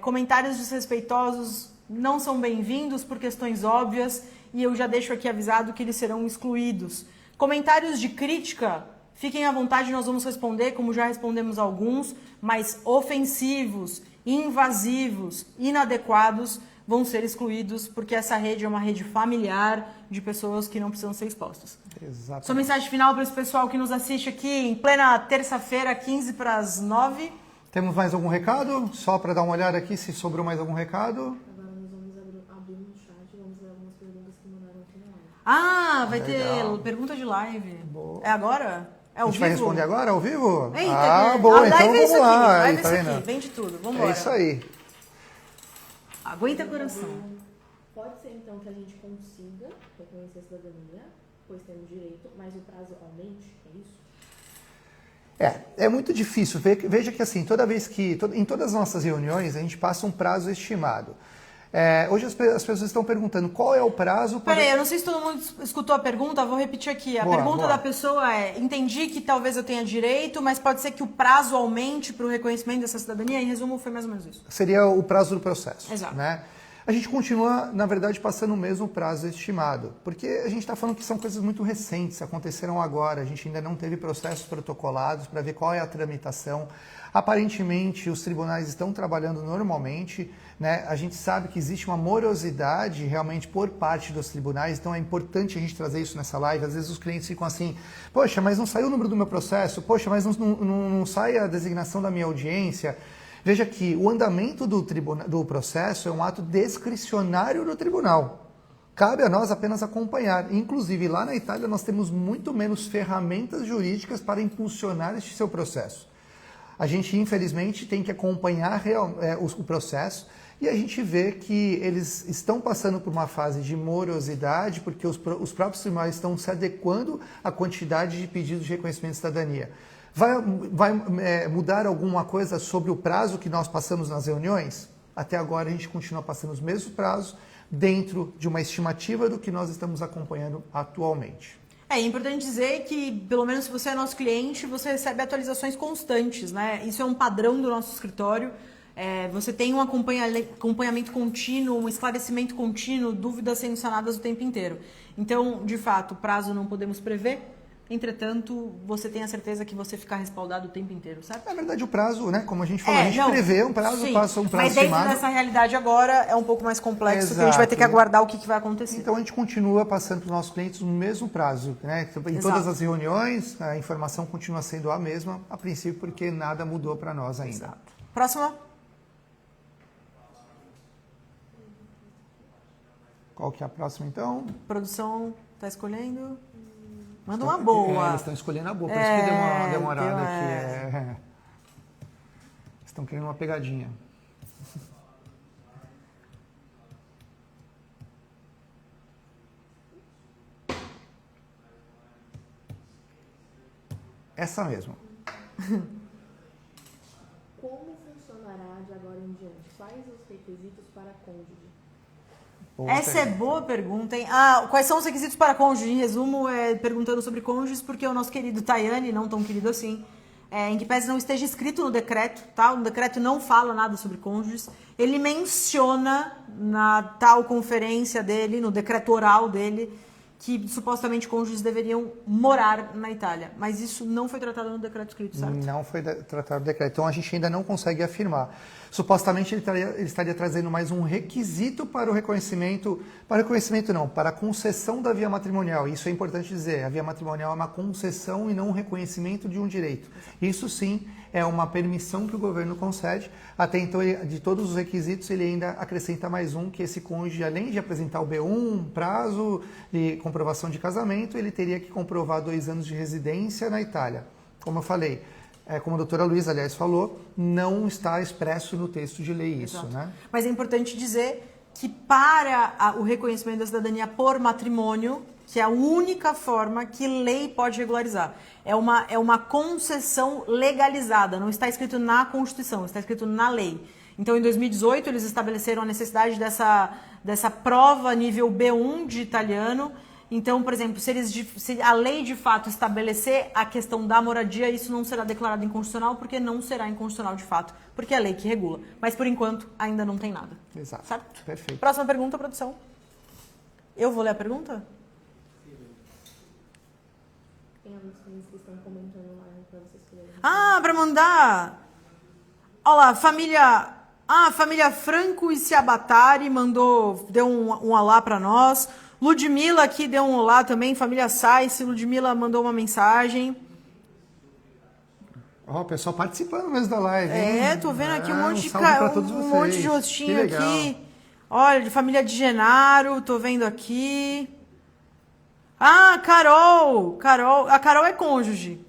comentários desrespeitosos não são bem-vindos por questões óbvias, e eu já deixo aqui avisado que eles serão excluídos. Comentários de crítica, fiquem à vontade, nós vamos responder, como já respondemos alguns, mas ofensivos, invasivos, inadequados, vão ser excluídos, porque essa rede é uma rede familiar de pessoas que não precisam ser expostas. Exatamente. Sua mensagem final para esse pessoal que nos assiste aqui em plena terça-feira, 15 para as 9. Temos mais algum recado? Só para dar uma olhada aqui se sobrou mais algum recado. Agora nós vamos abrir no chat e vamos ler algumas perguntas que mandaram aqui na live. Vai Legal. ter pergunta de live. Boa. É agora? É ao A gente vivo? vai responder agora, ao vivo? Eita, boa, a então live é isso vamos lá. aqui, Aí, live é tá isso vendo? aqui, vem de tudo, vamos embora. É isso aí. Aguenta coração. Pode ser então que a gente consiga reconhecer a cidadania, pois temos direito, mas o prazo aumente, é isso? É muito difícil. Veja que assim, em todas as nossas reuniões, a gente passa um prazo estimado. Hoje as pessoas estão perguntando qual é o prazo para... Peraí, eu não sei se todo mundo escutou a pergunta, vou repetir aqui. A pergunta da pessoa é, entendi que talvez eu tenha direito, mas pode ser que o prazo aumente para o reconhecimento dessa cidadania? Em resumo, foi mais ou menos isso. Seria o prazo do processo. Exato. Né? A gente continua, na verdade, passando o mesmo prazo estimado, porque a gente está falando que são coisas muito recentes, aconteceram agora, a gente ainda não teve processos protocolados para ver qual é a tramitação. Aparentemente, os tribunais estão trabalhando normalmente, né? A gente sabe que existe uma morosidade realmente por parte dos tribunais, então é importante a gente trazer isso nessa live. Às vezes os clientes ficam assim, poxa, mas não saiu o número do meu processo, poxa, mas não sai a designação da minha audiência. Veja que o andamento do processo é um ato discricionário do tribunal. Cabe a nós apenas acompanhar. Inclusive, lá na Itália, nós temos muito menos ferramentas jurídicas para impulsionar este seu processo. A gente, infelizmente, tem que acompanhar o processo e a gente vê que eles estão passando por uma fase de morosidade porque os próprios tribunais estão se adequando à quantidade de pedidos de reconhecimento de cidadania. Vai mudar alguma coisa sobre o prazo que nós passamos nas reuniões? Até agora a gente continua passando os mesmos prazos dentro de uma estimativa do que nós estamos acompanhando atualmente. É importante dizer que, pelo menos se você é nosso cliente, você recebe atualizações constantes, né? Isso é um padrão do nosso escritório. Você tem um acompanhamento contínuo, um esclarecimento contínuo, dúvidas sendo sanadas o tempo inteiro. Então, de fato, o prazo não podemos prever. Entretanto, você tem a certeza que você ficar respaldado o tempo inteiro, certo? Na verdade, o prazo, né? Como a gente falou, a gente prevê um prazo, passa um prazo mas dentro estimado. dessa realidade agora é um pouco mais complexo, Exato. que a gente vai ter que aguardar o que vai acontecer. Então, a gente continua passando para os nossos clientes o mesmo prazo, né? Em todas as reuniões, a informação continua sendo a mesma, a princípio, porque nada mudou para nós ainda. Exato. Próxima. Qual que é a próxima, então? Produção está escolhendo... Manda uma boa. Eles estão escolhendo a boa, por isso que deu uma demorada aqui. Estão querendo uma pegadinha. Essa mesmo. Como funcionará de agora em adiante. Quais os requisitos para cônjuge? Essa é boa pergunta, hein? Quais são os requisitos para cônjuge? Em resumo, perguntando sobre cônjuges, porque o nosso querido Tayane, não tão querido assim, em que pese não esteja escrito no decreto, tá? O decreto não fala nada sobre cônjuges. Ele menciona na tal conferência dele, no decreto oral dele, que supostamente cônjuges deveriam morar na Itália. Mas isso não foi tratado no decreto escrito, certo? Não foi tratado no decreto. Então a gente ainda não consegue afirmar. Supostamente ele estaria trazendo mais um requisito para o reconhecimento, para a concessão da via matrimonial. Isso é importante dizer. A via matrimonial é uma concessão e não um reconhecimento de um direito. Isso sim é uma permissão que o governo concede. Até então, de todos os requisitos, ele ainda acrescenta mais um, que esse cônjuge, além de apresentar o B1, prazo de comprovação de casamento, ele teria que comprovar 2 anos de residência na Itália. Como eu falei, como a doutora Luísa, aliás, falou, não está expresso no texto de lei isso, né? Mas é importante dizer que para o reconhecimento da cidadania por matrimônio, que é a única forma que lei pode regularizar, é uma concessão legalizada, não está escrito na Constituição, está escrito na lei. Então, em 2018, eles estabeleceram a necessidade dessa prova nível B1 de italiano. Então, por exemplo, se a lei de fato estabelecer a questão da moradia, isso não será declarado inconstitucional, porque não será inconstitucional de fato, porque é a lei que regula. Mas, por enquanto, ainda não tem nada. Exato. Certo? Perfeito. Próxima pergunta, produção. Eu vou ler a pergunta? Tem alguns clientes que estão comentando lá para vocês lerem. Para mandar... Olha lá, família Franco e Ciabatari deu um olá para nós. Ludmila aqui deu um olá também, família Sais, Ludmila mandou uma mensagem. O pessoal participando mesmo da live, hein? Tô vendo aqui um monte de vocês. rostinho aqui. Olha, de família de Genaro, tô vendo aqui. Carol. A Carol é cônjuge.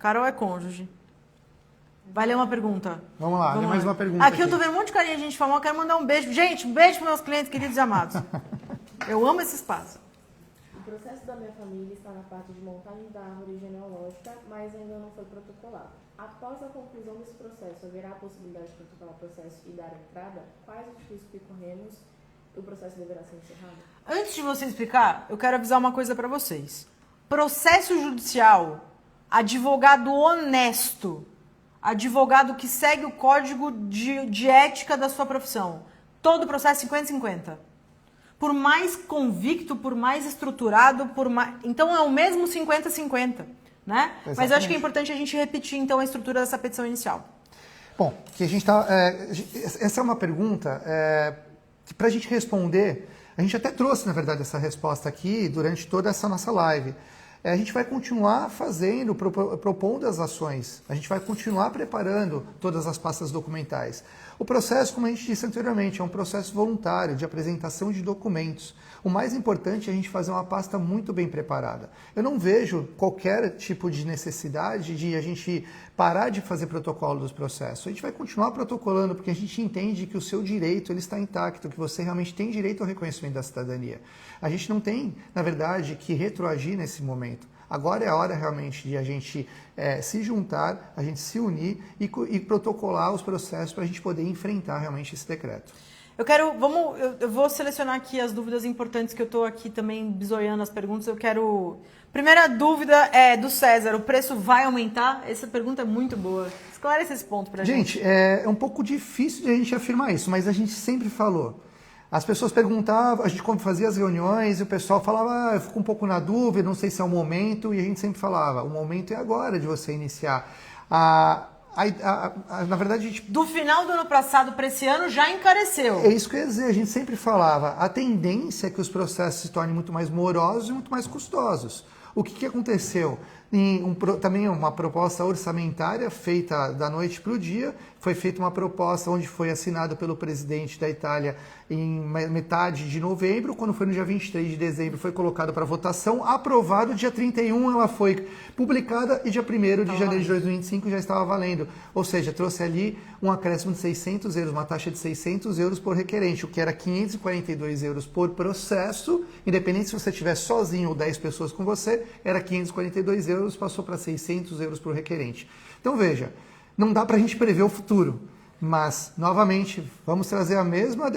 Vai ler uma pergunta. Vamos lá, lê mais uma pergunta. Aqui eu tô vendo um monte de carinha de gente famosa, quero mandar um beijo. Gente, um beijo para meus clientes queridos e amados. Eu amo esse espaço. O processo da minha família está na parte de montagem da árvore genealógica, mas ainda não foi protocolado. Após a conclusão desse processo, haverá a possibilidade de protocolar o processo e dar entrada? Quais os riscos que corremos? O processo deverá ser encerrado? Antes de você explicar, eu quero avisar uma coisa para vocês. Processo judicial, advogado honesto, advogado que segue o código de ética da sua profissão. Todo processo 50-50. Por mais convicto, por mais estruturado, então é o mesmo 50-50, né? Exatamente. Mas eu acho que é importante a gente repetir, então, a estrutura dessa petição inicial. Bom, que a gente essa é uma pergunta que, para a gente responder, a gente até trouxe, na verdade, essa resposta aqui durante toda essa nossa live. A gente vai continuar fazendo, propondo as ações, a gente vai continuar preparando todas as pastas documentais. O processo, como a gente disse anteriormente, é um processo voluntário de apresentação de documentos. O mais importante é a gente fazer uma pasta muito bem preparada. Eu não vejo qualquer tipo de necessidade de a gente parar de fazer protocolo dos processos. A gente vai continuar protocolando porque a gente entende que o seu direito ele está intacto, que você realmente tem direito ao reconhecimento da cidadania. A gente não tem, na verdade, que retroagir nesse momento. Agora é a hora realmente de a gente se juntar, a gente se unir e protocolar os processos para a gente poder enfrentar realmente esse decreto. Eu vou selecionar aqui as dúvidas importantes que eu estou aqui também bisoiando as perguntas. Primeira dúvida é do César, o preço vai aumentar? Essa pergunta é muito boa. Esclarece esse ponto para a gente. Gente, é um pouco difícil de a gente afirmar isso, mas a gente sempre falou. As pessoas perguntavam, a gente fazia as reuniões e o pessoal falava, eu fico um pouco na dúvida, não sei se é o momento, e a gente sempre falava, o momento é agora de você iniciar. Na verdade, a gente... Do final do ano passado para esse ano já encareceu. É isso que eu ia dizer, a gente sempre falava, a tendência é que os processos se tornem muito mais morosos e muito mais custosos. O que aconteceu? Também uma proposta orçamentária feita da noite para o dia, foi feita uma proposta onde foi assinada pelo presidente da Itália em metade de novembro, quando foi no dia 23 de dezembro foi colocada para votação, aprovado, dia 31 ela foi publicada e dia 1º de janeiro de 2025 já estava valendo. Ou seja, trouxe ali um acréscimo de 600 euros, uma taxa de 600 euros por requerente, o que era 542 euros por processo, independente se você estiver sozinho ou 10 pessoas com você, era 542 euros, passou para 600 euros por requerente. Então veja, não dá para a gente prever o futuro, Mas, novamente, vamos trazer a mesma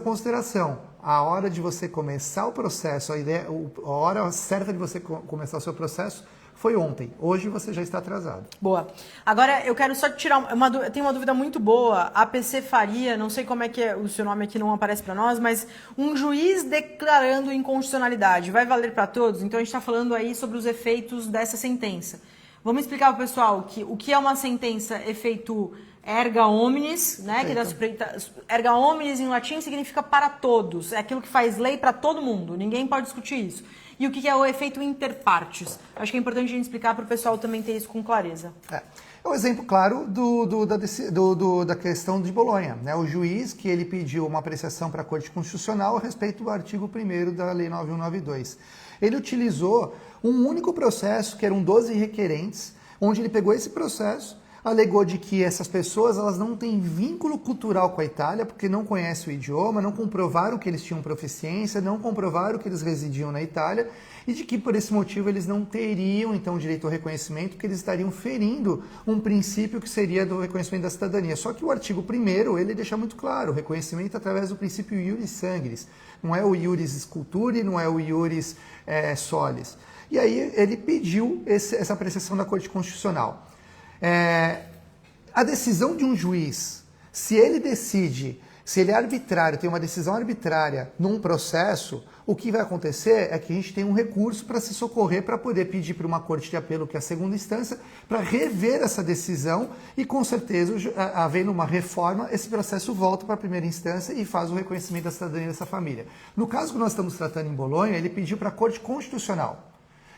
consideração. A hora de você começar o processo, a hora certa de você começar o seu processo foi ontem. Hoje você já está atrasado. Boa. Agora, eu quero só tirar eu tenho uma dúvida muito boa. A PC Faria, não sei como é que é, o seu nome aqui não aparece para nós, mas um juiz declarando inconstitucionalidade vai valer para todos? Então, a gente está falando aí sobre os efeitos dessa sentença. Vamos explicar para o pessoal o que é uma sentença efeito erga omnes, né? Erga omnes em latim significa para todos. É aquilo que faz lei para todo mundo. Ninguém pode discutir isso. E o que é o efeito inter-partes? Acho que é importante a gente explicar para o pessoal também ter isso com clareza. É um exemplo claro da questão de Bolonha, né? O juiz que ele pediu uma apreciação para a Corte Constitucional a respeito do artigo 1º da Lei 9192. Ele utilizou um único processo, que eram 12 requerentes, onde ele pegou esse processo, alegou de que essas pessoas elas não têm vínculo cultural com a Itália, porque não conhecem o idioma, não comprovaram que eles tinham proficiência, não comprovaram que eles residiam na Itália, e de que por esse motivo eles não teriam então direito ao reconhecimento, porque eles estariam ferindo um princípio que seria do reconhecimento da cidadania. Só que o artigo 1º, ele deixa muito claro, o reconhecimento através do princípio iuris sanguinis, não é o iuris sculturi, não é o iuris solis. E aí ele pediu essa apreciação da Corte Constitucional. A decisão de um juiz, se ele decide, se ele é arbitrário, tem uma decisão arbitrária num processo, o que vai acontecer é que a gente tem um recurso para se socorrer, para poder pedir para uma corte de apelo, que é a segunda instância, para rever essa decisão e, com certeza, havendo uma reforma, esse processo volta para a primeira instância e faz o reconhecimento da cidadania dessa família. No caso que nós estamos tratando em Bolonha, ele pediu para a Corte Constitucional.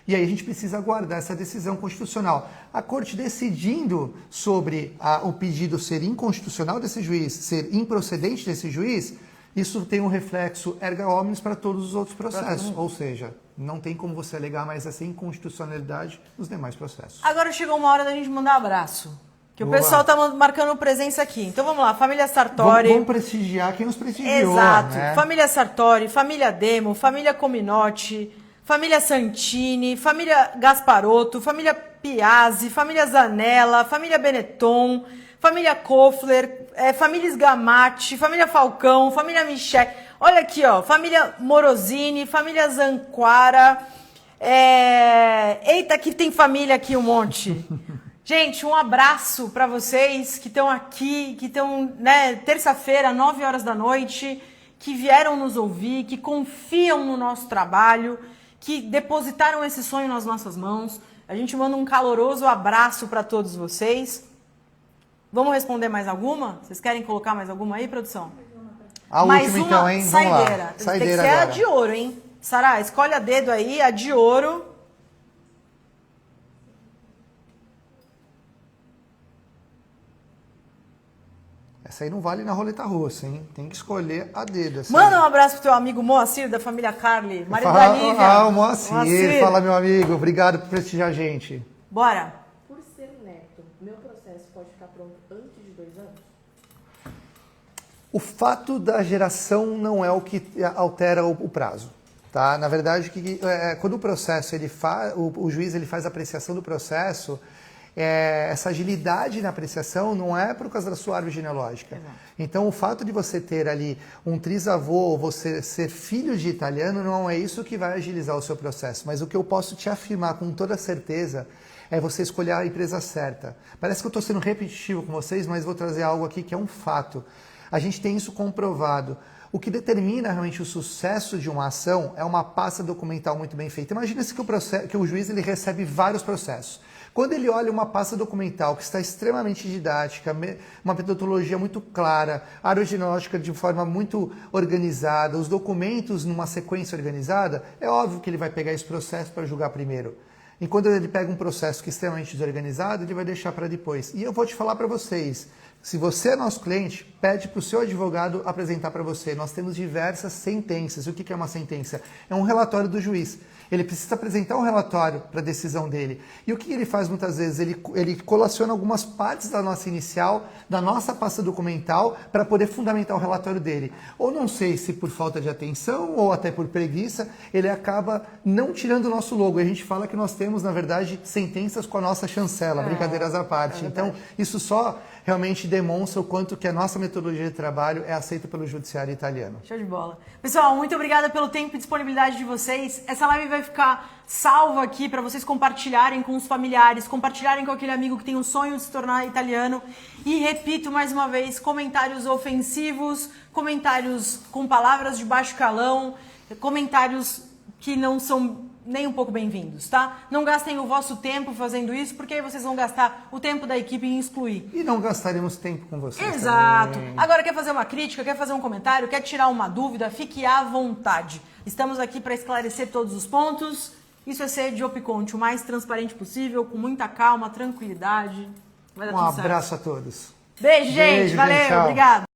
E aí a gente precisa aguardar essa decisão constitucional. A Corte decidindo sobre o pedido ser inconstitucional desse juiz, ser improcedente desse juiz, isso tem um reflexo erga omnes para todos os outros processos. Ou seja, não tem como você alegar mais essa inconstitucionalidade nos demais processos. Agora chegou uma hora da gente mandar abraço. Que Boa. O pessoal está marcando presença aqui. Então vamos lá, família Sartori. Vamos prestigiar quem nos prestigiou. Exato. Né? Família Sartori, família Demo, família Cominotti, família Santini, família Gasparotto, família Piazzi, família Zanella, família Benetton, família Koffler, família Sgamatti, família Falcão, família Michel. Olha aqui, ó, família Morosini, família Zanquara. Eita, que tem família aqui um monte. Gente, um abraço para vocês que estão aqui, que estão, né, terça-feira, 9 horas da noite, que vieram nos ouvir, que confiam no nosso trabalho, que depositaram esse sonho nas nossas mãos. A gente manda um caloroso abraço para todos vocês. Vamos responder mais alguma? Vocês querem colocar mais alguma aí, produção? A mais última, uma então, hein? saideira. Vamos lá. Saideira tem que ser agora. a de ouro, hein? Sará, escolhe a dedo aí, a de ouro. Essa aí não vale na roleta russa, hein? Tem que escolher a dedo. Manda um abraço pro teu amigo Moacir, da família Carli, marido da Lívia. O Moacir. Fala, meu amigo. Obrigado por prestigiar a gente. Bora. Por ser neto, meu processo pode ficar pronto antes de 2 anos? O fato da geração não é o que altera o prazo. Tá? Na verdade, quando o processo, o juiz ele faz a apreciação do processo, essa agilidade na apreciação não é por causa da sua árvore genealógica. Exato. Então, o fato de você ter ali um trisavô ou você ser filho de italiano não é isso que vai agilizar o seu processo. Mas o que eu posso te afirmar com toda certeza é você escolher a empresa certa. Parece que eu estou sendo repetitivo com vocês, mas vou trazer algo aqui que é um fato. A gente tem isso comprovado. O que determina realmente o sucesso de uma ação é uma pasta documental muito bem feita. Imagina-se que o juiz ele recebe vários processos. Quando ele olha uma pasta documental que está extremamente didática, uma metodologia muito clara, a árvore genealógica de forma muito organizada, os documentos numa sequência organizada, é óbvio que ele vai pegar esse processo para julgar primeiro. E quando ele pega um processo que é extremamente desorganizado, ele vai deixar para depois. E eu vou te falar para vocês, se você é nosso cliente, pede para o seu advogado apresentar para você. Nós temos diversas sentenças. O que é uma sentença? É um relatório do juiz. Ele precisa apresentar um relatório para a decisão dele. E o que ele faz muitas vezes? Ele colaciona algumas partes da nossa inicial, da nossa pasta documental, para poder fundamentar o relatório dele. Ou não sei se por falta de atenção ou até por preguiça, ele acaba não tirando o nosso logo. A gente fala que nós temos, na verdade, sentenças com a nossa chancela, brincadeiras à parte. Então, isso só realmente demonstra o quanto que a nossa metodologia de trabalho é aceita pelo judiciário italiano. Show de bola. Pessoal, muito obrigada pelo tempo e disponibilidade de vocês. Essa live vai ficar salva aqui para vocês compartilharem com os familiares, compartilharem com aquele amigo que tem o sonho de se tornar italiano. E repito mais uma vez, comentários ofensivos, comentários com palavras de baixo calão, comentários que não são nem um pouco bem-vindos, tá? Não gastem o vosso tempo fazendo isso, porque aí vocês vão gastar o tempo da equipe em excluir. E não gastaremos tempo com vocês. Exato. Também. Agora, quer fazer uma crítica, quer fazer um comentário, quer tirar uma dúvida, fique à vontade. Estamos aqui para esclarecer todos os pontos. Isso é ser de Opconte o mais transparente possível, com muita calma, tranquilidade. Vai dar tudo certo. Abraço a todos. Beijo, gente. Valeu. Tchau. Obrigado.